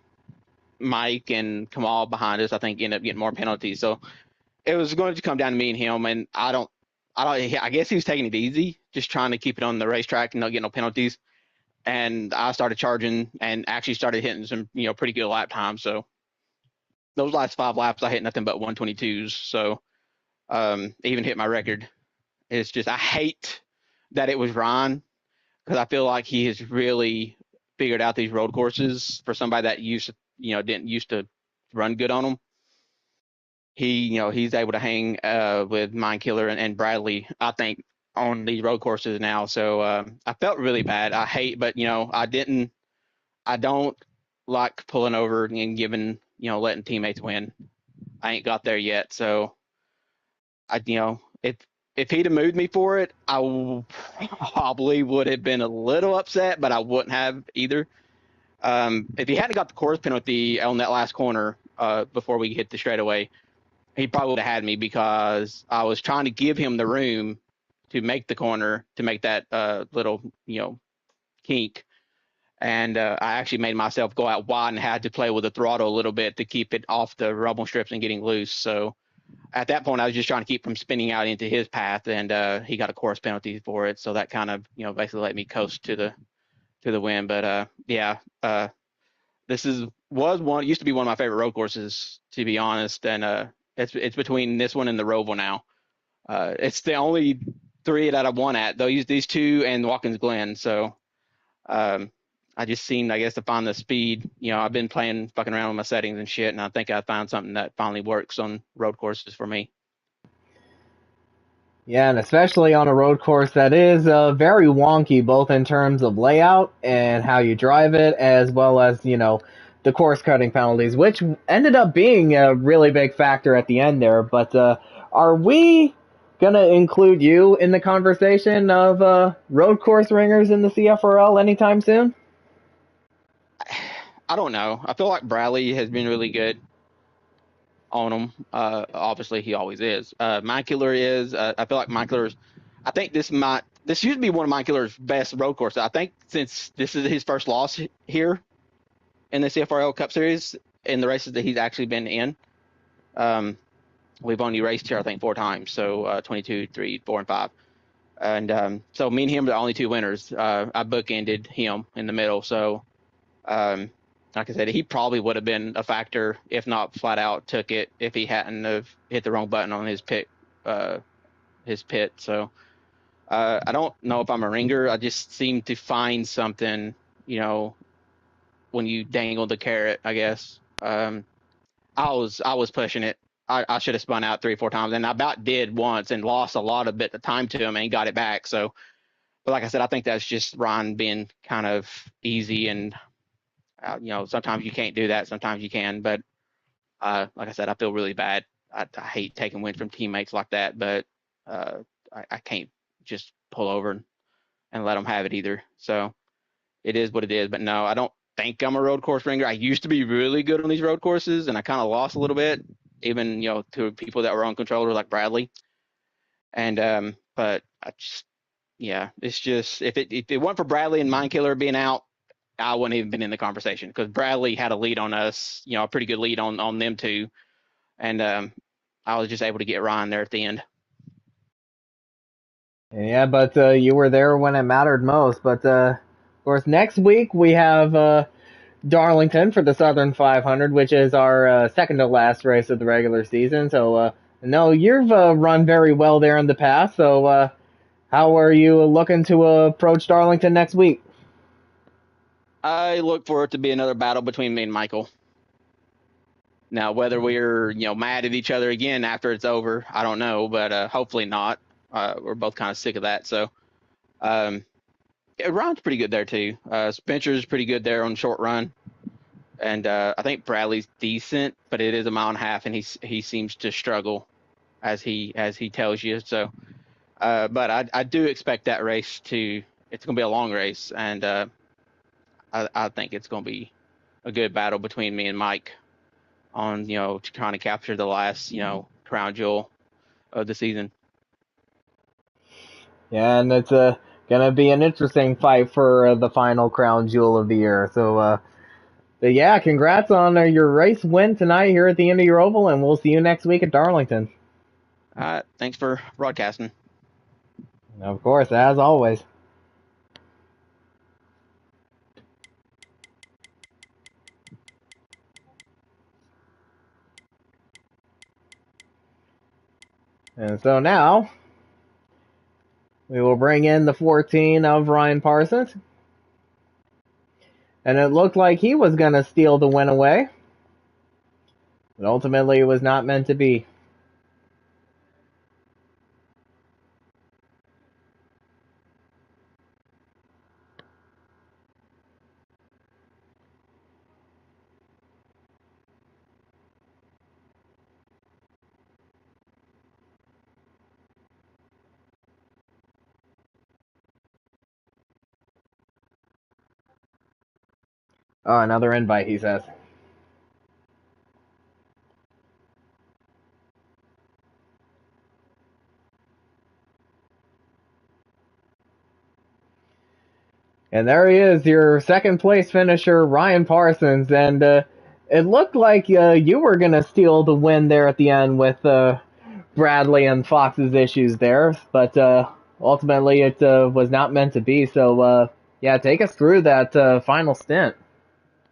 Mike and Kamal behind us. I think ended up getting more penalties. So it was going to come down to me and him. And I guess he was taking it easy, just trying to keep it on the racetrack and not get no penalties. And I started charging and actually started hitting some, pretty good lap times. So those last 5 laps, I hit nothing but 122s. So even hit my record. It's just, I hate that it was Ryan, because I feel like he has really figured out these road courses for somebody that didn't used to run good on them. He's able to hang with Mind Killer and Bradley, I think, on these road courses now. So I felt really bad. But I don't like pulling over and letting teammates win. I ain't got there yet. So if he'd have moved me for it, I probably would have been a little upset, but I wouldn't have either. If he hadn't got the course penalty on that last corner before we hit the straightaway, he probably would have had me, because I was trying to give him the room to make the corner, to make that little, kink. And I actually made myself go out wide and had to play with the throttle a little bit to keep it off the rubble strips and getting loose. So at that point, I was just trying to keep from spinning out into his path, and he got a course penalty for it. So that kind of, basically let me coast to the win. But this used to be one of my favorite road courses, to be honest, and it's between this one and the Roval now. It's the only 3 that I've won at. These 2 and Watkins Glen. So I just seemed, I guess, to find the speed. I've been fucking around with my settings and shit, and I think I found something that finally works on road courses for me. Yeah, and especially on a road course that is very wonky, both in terms of layout and how you drive it, as well as, the course cutting penalties, which ended up being a really big factor at the end there. But are we going to include you in the conversation of road course ringers in the CFRL anytime soon? I don't know. I feel like Bradley has been really good on them. Obviously, he always is. Mind Killer is. I feel like Mind Killer's. I think this used to be one of Mind Killer's best road courses. I think since this is his first loss here in the CFRL Cup Series, in the races that he's actually been in, we've only raced here, I think, 4 times. So 22, 3, 4, and 5. And so me and him are the only 2 winners. I bookended him in the middle. So like I said, he probably would have been a factor, if not flat out took it, if he hadn't have hit the wrong button on his pit. So I don't know if I'm a ringer. I just seem to find something, when you dangle the carrot, I guess. I was pushing it. I should have spun out 3 or 4 times, and I about did once and lost a lot of bit of time to him and got it back. So, but like I said, I think that's just Ryan being kind of easy, and sometimes you can't do that, sometimes you can. But like I said, I feel really bad. I hate taking wins from teammates like that, but I can't just pull over and let them have it either. So it is what it is. But no, I don't think I'm a road course ringer. I used to be really good on these road courses, and I kind of lost a little bit, even to people that were on controller like Bradley. And but I just, yeah, it's just, if it weren't for Bradley and Mind Killer being out, I wouldn't even been in the conversation, because Bradley had a lead on us, a pretty good lead on them too. And I was just able to get Ryan there at the end. Yeah, but you were there when it mattered most. But of course, next week we have Darlington for the Southern 500, which is our second to last race of the regular season. So, no, you've run very well there in the past. So, how are you looking to approach Darlington next week? I look for it to be another battle between me and Michael. Now, whether we're mad at each other again after it's over, I don't know, but hopefully not. We're both kind of sick of that. So yeah, Ron's pretty good there too. Spencer's pretty good there on short run, and I think Bradley's decent, but it is a mile and a half, and he seems to struggle as he tells you. So, but I do expect that race to. It's going to be a long race, and I think it's going to be a good battle between me and Mike on trying to capture the last crown jewel of the season. Yeah, and it's gonna be an interesting fight for the final crown jewel of the year. So, but yeah, congrats on your race win tonight here at the Indy Roval, and we'll see you next week at Darlington. Thanks for broadcasting. Of course, as always. And so now, we will bring in the 14 of Ryan Parsons. And it looked like he was going to steal the win away. But ultimately, it was not meant to be. Oh, another invite, he says. And there he is, your second place finisher, Ryan Parsons. And it looked like you were going to steal the win there at the end with Bradley and Fox's issues there. But ultimately, it was not meant to be. So, yeah, take us through that final stint.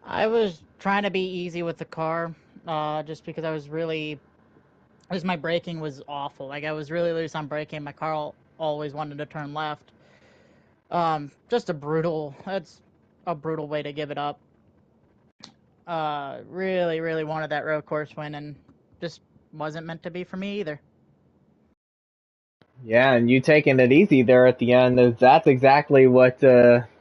I was trying to be easy with the car, just because my braking was awful. Like, I was really loose on braking. My car always wanted to turn left. That's a brutal way to give it up. Really, really wanted that road course win, and just wasn't meant to be for me either. Yeah, and you taking it easy there at the end, that's exactly what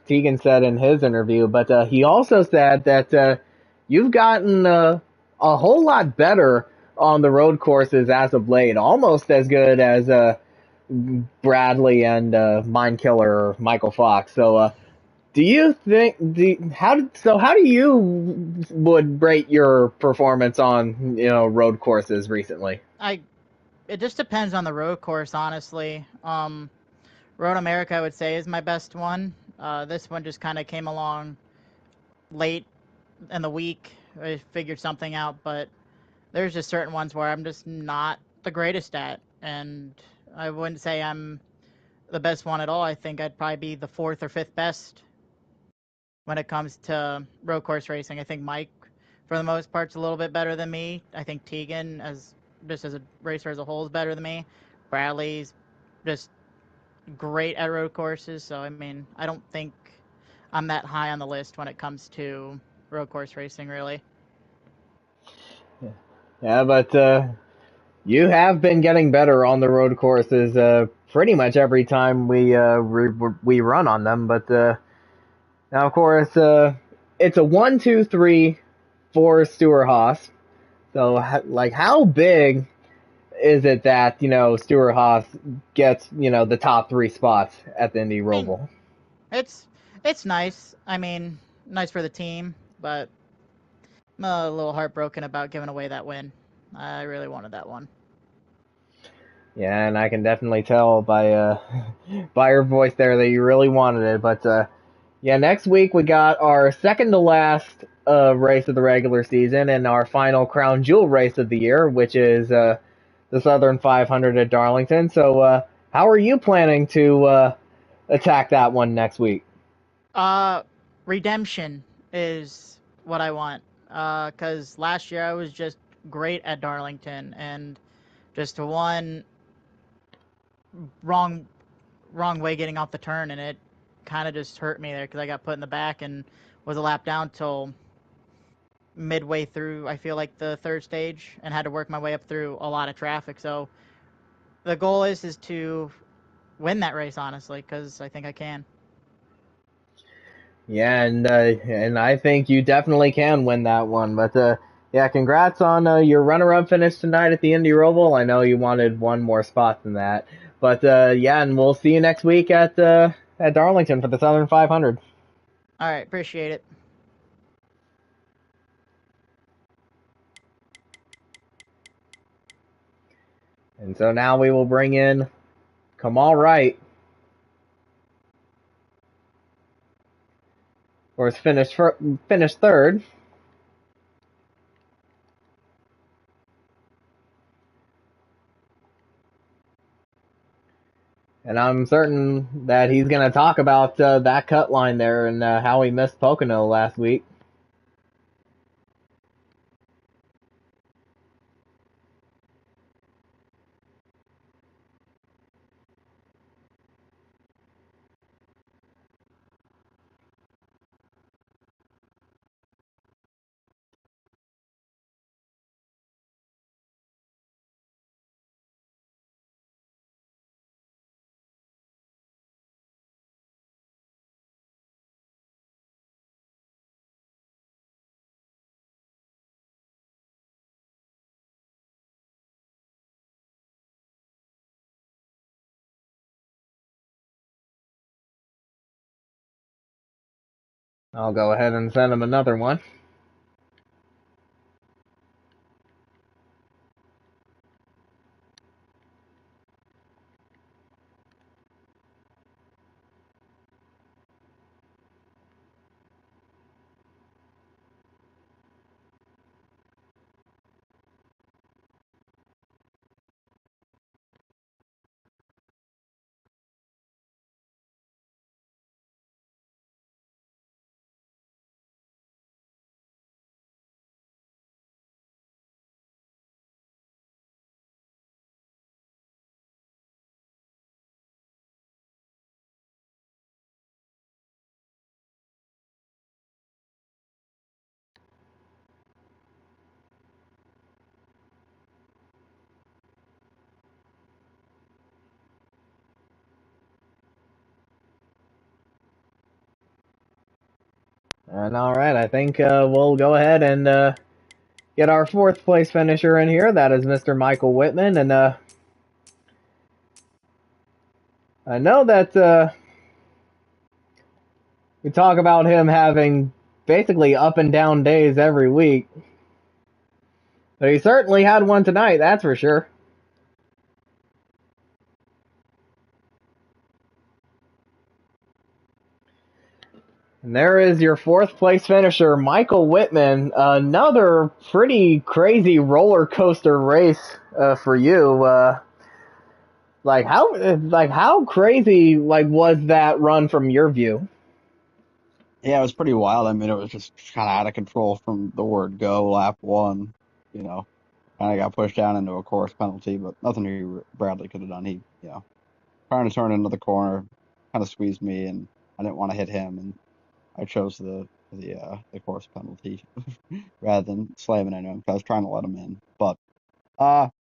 Tegan said in his interview. But he also said that you've gotten a whole lot better on the road courses as of late, almost as good as Bradley and Mine Killer Michael Fox. So, do you think how do you would rate your performance on road courses recently? It just depends on the road course, honestly. Road America, I would say, is my best one. This one just kind of came along late in the week. I figured something out, but there's just certain ones where I'm just not the greatest at, and I wouldn't say I'm the best one at all. I think I'd probably be the fourth or fifth best when it comes to road course racing. I think Mike, for the most part, is a little bit better than me. I think Tegan, as a racer as a whole, is better than me. Bradley's just great at road courses, so I mean, I don't think I'm that high on the list when it comes to road course racing, really. Yeah, but you have been getting better on the road courses pretty much every time we run on them. But now, of course, it's a 1-2-3 for Stuart Haas. So, like, how big is it that Stuart Haas gets the top three spots at the Indy I mean, Roval? it's nice. I mean, nice for the team, but I'm a little heartbroken about giving away that win. I really wanted that one. Yeah, and I can definitely tell by by your voice there that you really wanted it. But yeah, next week we got our second to last race of the regular season and our final crown jewel race of the year, which is the Southern 500 at Darlington. So how are you planning to attack that one next week? Redemption is what I want. Because last year I was just great at Darlington, and just one wrong way getting off the turn, and it kind of just hurt me there because I got put in the back and was a lap down till midway through, I feel like, the third stage, and had to work my way up through a lot of traffic. So the goal is to win that race, honestly, because I think I can. Yeah, and I think you definitely can win that one. But yeah, congrats on your runner-up finish tonight at the Indy Roval. I know you wanted one more spot than that, but yeah, and we'll see you next week at Darlington for the Southern 500. All right, appreciate it. And so now we will bring in Kamal Wright, of course, finished third. And I'm certain that he's going to talk about that cut line there and how he missed Pocono last week. I'll go ahead and send him another one. And all right, I think we'll go ahead and get our fourth place finisher in here. That is Mr. Michael Whitman. And I know that we talk about him having basically up and down days every week. But he certainly had one tonight, that's for sure. And there is your fourth place finisher, Michael Whitman. Another pretty crazy roller coaster race for you. How crazy was that run from your view? Yeah, it was pretty wild. I mean, it was just kind of out of control from the word go, lap one. You know, kind of got pushed down into a course penalty, but nothing Bradley could have done. He, trying to turn into the corner, kind of squeezed me, and I didn't want to hit him, and I chose the course penalty rather than slamming into him because I was trying to let him in. But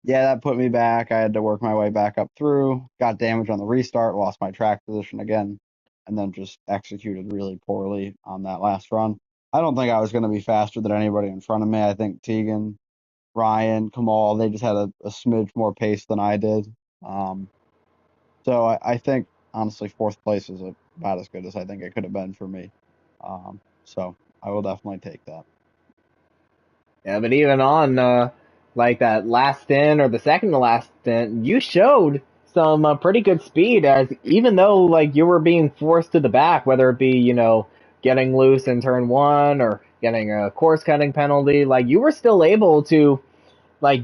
yeah, that put me back. I had to work my way back up through. Got damage on the restart, lost my track position again, and then just executed really poorly on that last run. I don't think I was going to be faster than anybody in front of me. I think Tegan, Ryan, Kamal, they just had a smidge more pace than I did. So I think, honestly, fourth place is about as good as I think it could have been for me. So I will definitely take that. Yeah, but even on that last stint or the second to last stint, you showed some pretty good speed. As even though you were being forced to the back, whether it be getting loose in turn one or getting a course cutting penalty, you were still able to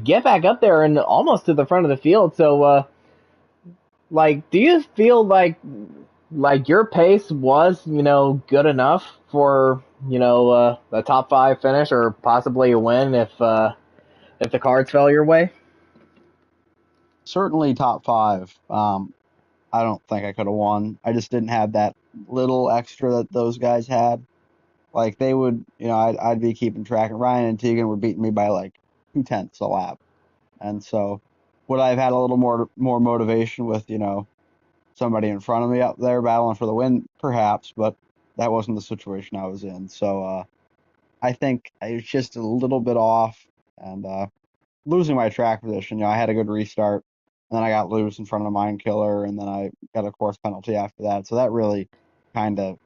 get back up there and almost to the front of the field. So do you feel like your pace was good enough for a top five finish or possibly a win if the cards fell your way? Certainly top five. I don't think I could have won. I just didn't have that little extra that those guys had. Like they would, I'd be keeping track, and Ryan and Tegan were beating me by like 2/10 a lap, and so would I have had a little more motivation with somebody in front of me up there battling for the win, perhaps, but that wasn't the situation I was in. So I think I was just a little bit off and losing my track position. I had a good restart, and then I got loose in front of Mine Killer, and then I got a course penalty after that. So that really kind of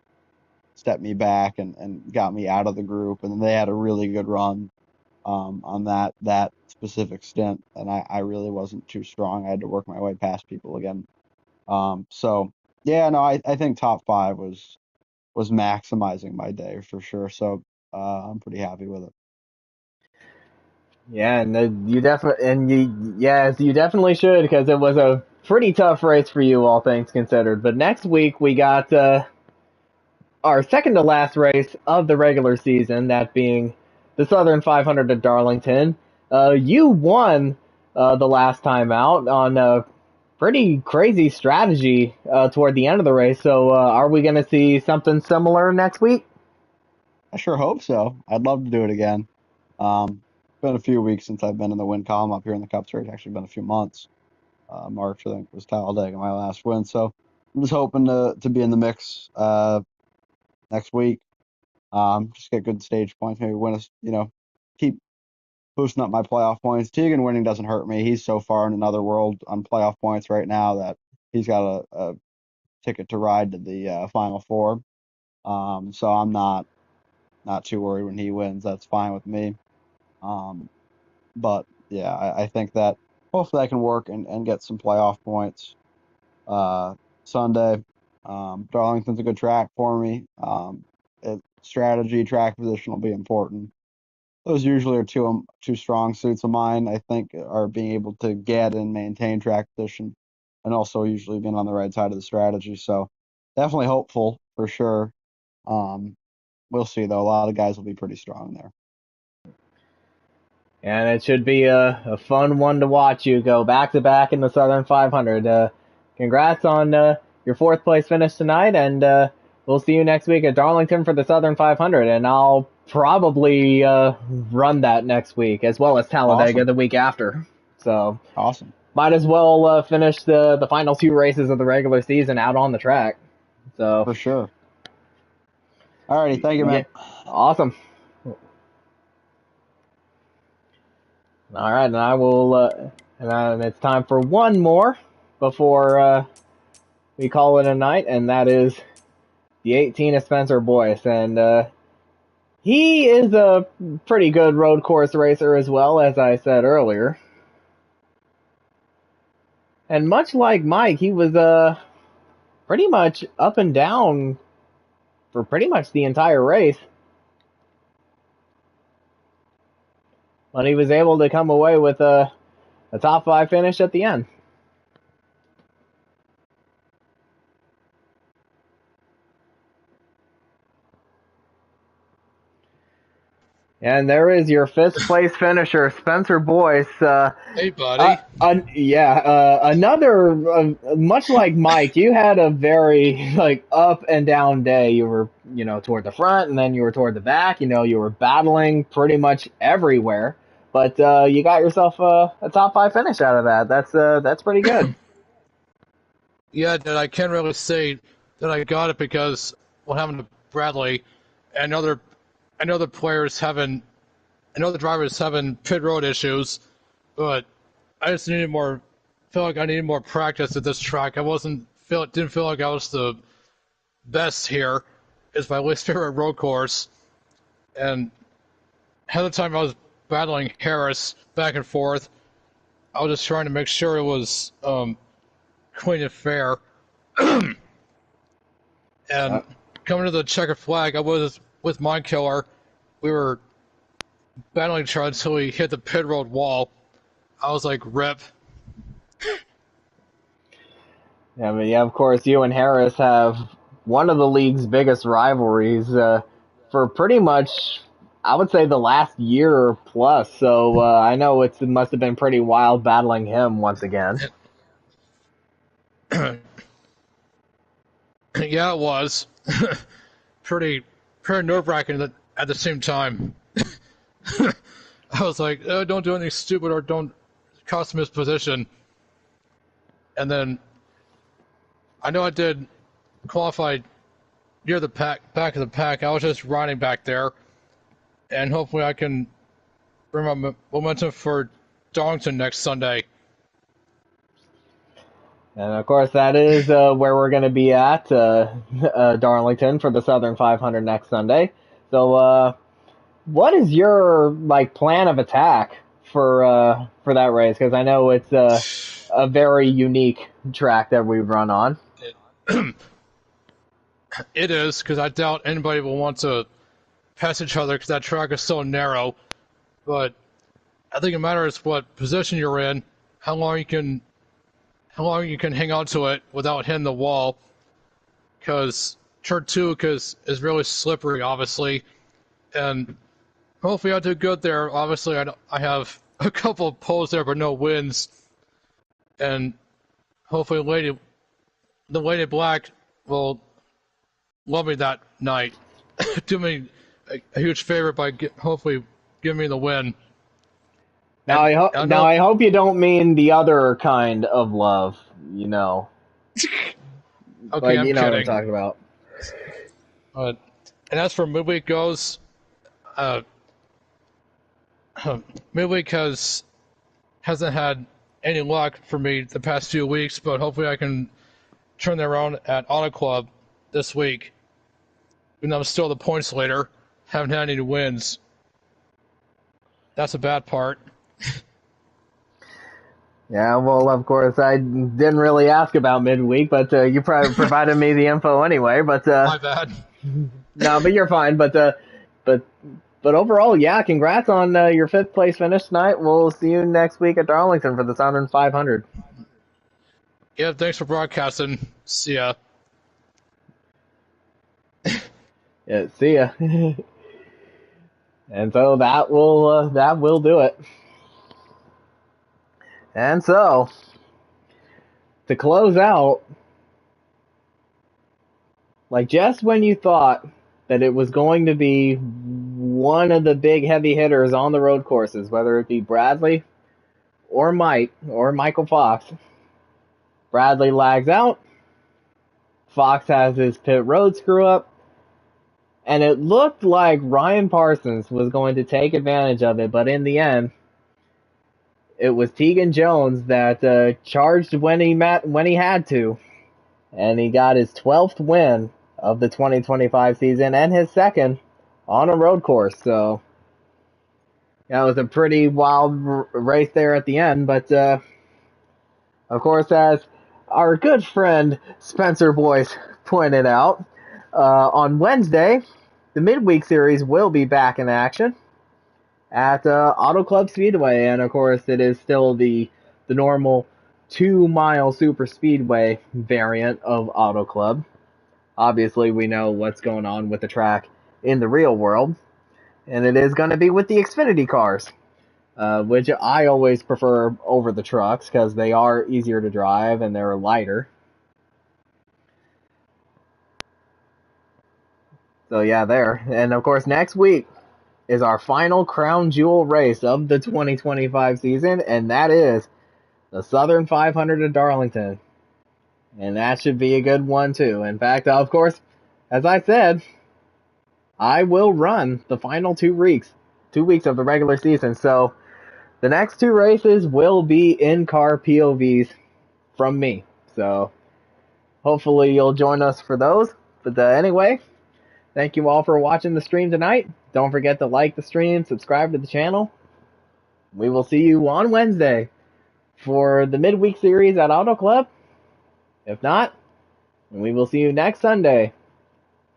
stepped me back and got me out of the group. And then they had a really good run on that specific stint, and I really wasn't too strong. I had to work my way past people again. So yeah, no, I think top 5 was maximizing my day for sure. So I'm pretty happy with it. Yeah, and you definitely should, because it was a pretty tough race for you, all things considered. But next week we got our second to last race of the regular season, that being the Southern 500 at Darlington. You won the last time out on a pretty crazy strategy toward the end of the race. So are we going to see something similar next week? I sure hope so. I'd love to do it again. It's been a few weeks since I've been in the win column up here in the Cup Series. Actually been a few months. March, I think, was Talladega, my last win. So I'm just hoping to be in the mix next week. Just get good stage points, maybe win keep boosting up my playoff points. Tegan winning doesn't hurt me. He's so far in another world on playoff points right now that he's got a ticket to ride to the Final Four. So I'm not too worried when he wins. That's fine with me. But yeah, I think that hopefully I can work and get some playoff points Sunday. Darlington's a good track for me. Strategy, track position will be important. Those usually are two strong suits of mine, I think, are being able to get and maintain track position, and also usually being on the right side of the strategy. So definitely hopeful for sure. We'll see, though. A lot of guys will be pretty strong there. And it should be a fun one to watch you go back-to-back in the Southern 500. Congrats on your 4th place finish tonight, and we'll see you next week at Darlington for the Southern 500, and I'll probably run that next week, as well as Talladega the week after. So awesome. Might as well finish the final 2 races of the regular season out on the track. So for sure. Alrighty, thank you, man. Yeah, awesome. All right, and I will, and it's time for one more before we call it a night, and that is the 18 of Spencer Boyce. And he is a pretty good road course racer as well, as I said earlier. And much like Mike, he was pretty much up and down for pretty much the entire race. But he was able to come away with a top 5 finish at the end. And there is your 5th place finisher, Spencer Boyce. Hey, buddy. Another, much like Mike, you had a very up and down day. You were, toward the front, and then you were toward the back. You were battling pretty much everywhere. But you got yourself a top 5 finish out of that. That's pretty good. Yeah, and I can't really say that I got it because what happened to Bradley, and I know the drivers having pit road issues, but I just feel like I needed more practice at this track. Didn't feel like I was the best here. It's my least favorite road course, and half the time I was battling Harris back and forth. I was just trying to make sure it was clean and fair. And coming to the checkered flag, I was with Mine Killer. We were battling each other until he hit the pit road wall. I was like, rip. Yeah, but of course, you and Harris have one of the league's biggest rivalries for pretty much, I would say, the last year plus. So I know it must have been pretty wild battling him once again. Yeah, it was. pretty nerve-wracking at the same time. I was like, oh, don't do anything stupid or don't cost him his position. And then I know I did qualify near the back of the pack. I was just riding back there, and hopefully I can bring my momentum for Darlington next Sunday. And of course, that is where we're going to be at Darlington for the Southern 500 next Sunday. So, what is your plan of attack for that race? Because I know it's a very unique track that we run on. It is, because I doubt anybody will want to pass each other because that track is so narrow. But I think it matters what position you're in, how long you can hang on to it without hitting the wall. Because turn 2 is really slippery, obviously, and hopefully I do good there. Obviously, I have a couple of poles there, but no wins, and hopefully the Lady Black will love me that night. Do me a huge favor by hopefully giving me the win. Now I hope you don't mean the other kind of love, you know. Okay, I'm you know kidding. what I'm talking about. And as for midweek goes, midweek hasn't had any luck for me the past few weeks, but hopefully I can turn that around at Auto Club this week. Even though I'm still the points leader, haven't had any wins. That's a bad part. Yeah, well, of course, I didn't really ask about midweek, but you probably provided me the info anyway. But my bad. No, but you're fine. But overall, yeah, congrats on your 5th place finish tonight. We'll see you next week at Darlington for the Southern 500. Yeah, thanks for broadcasting. See ya. Yeah, see ya. And so that will do it. And so, to close out, just when you thought that it was going to be one of the big heavy hitters on the road courses, whether it be Bradley or Mike or Michael Fox, Bradley lags out, Fox has his pit road screw up, and it looked like Ryan Parsons was going to take advantage of it, but in the end, it was Tegan Jones that charged when he had to, and he got his 12th win of the 2025 season and his 2nd on a road course. So that was a pretty wild race there at the end. But of course, as our good friend Spencer Boyce pointed out, on Wednesday, the midweek series will be back in action at Auto Club Speedway, and of course it is still the normal 2-mile super speedway variant of Auto Club. Obviously we know what's going on with the track in the real world, and it is going to be with the Xfinity cars, which I always prefer over the trucks because they are easier to drive and they're lighter. So yeah, there. And of course next week is our final crown jewel race of the 2025 season, and that is the Southern 500 at Darlington. And that should be a good one too. In fact, of course, as I said, I will run the final 2 weeks of the regular season. So the next 2 races will be in-car POVs from me. So hopefully you'll join us for those. But anyway, thank you all for watching the stream tonight. Don't forget to like the stream, subscribe to the channel. We will see you on Wednesday for the midweek series at Auto Club. If not, we will see you next Sunday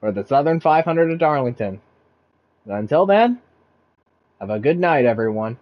for the Southern 500 at Darlington. Until then, have a good night, everyone.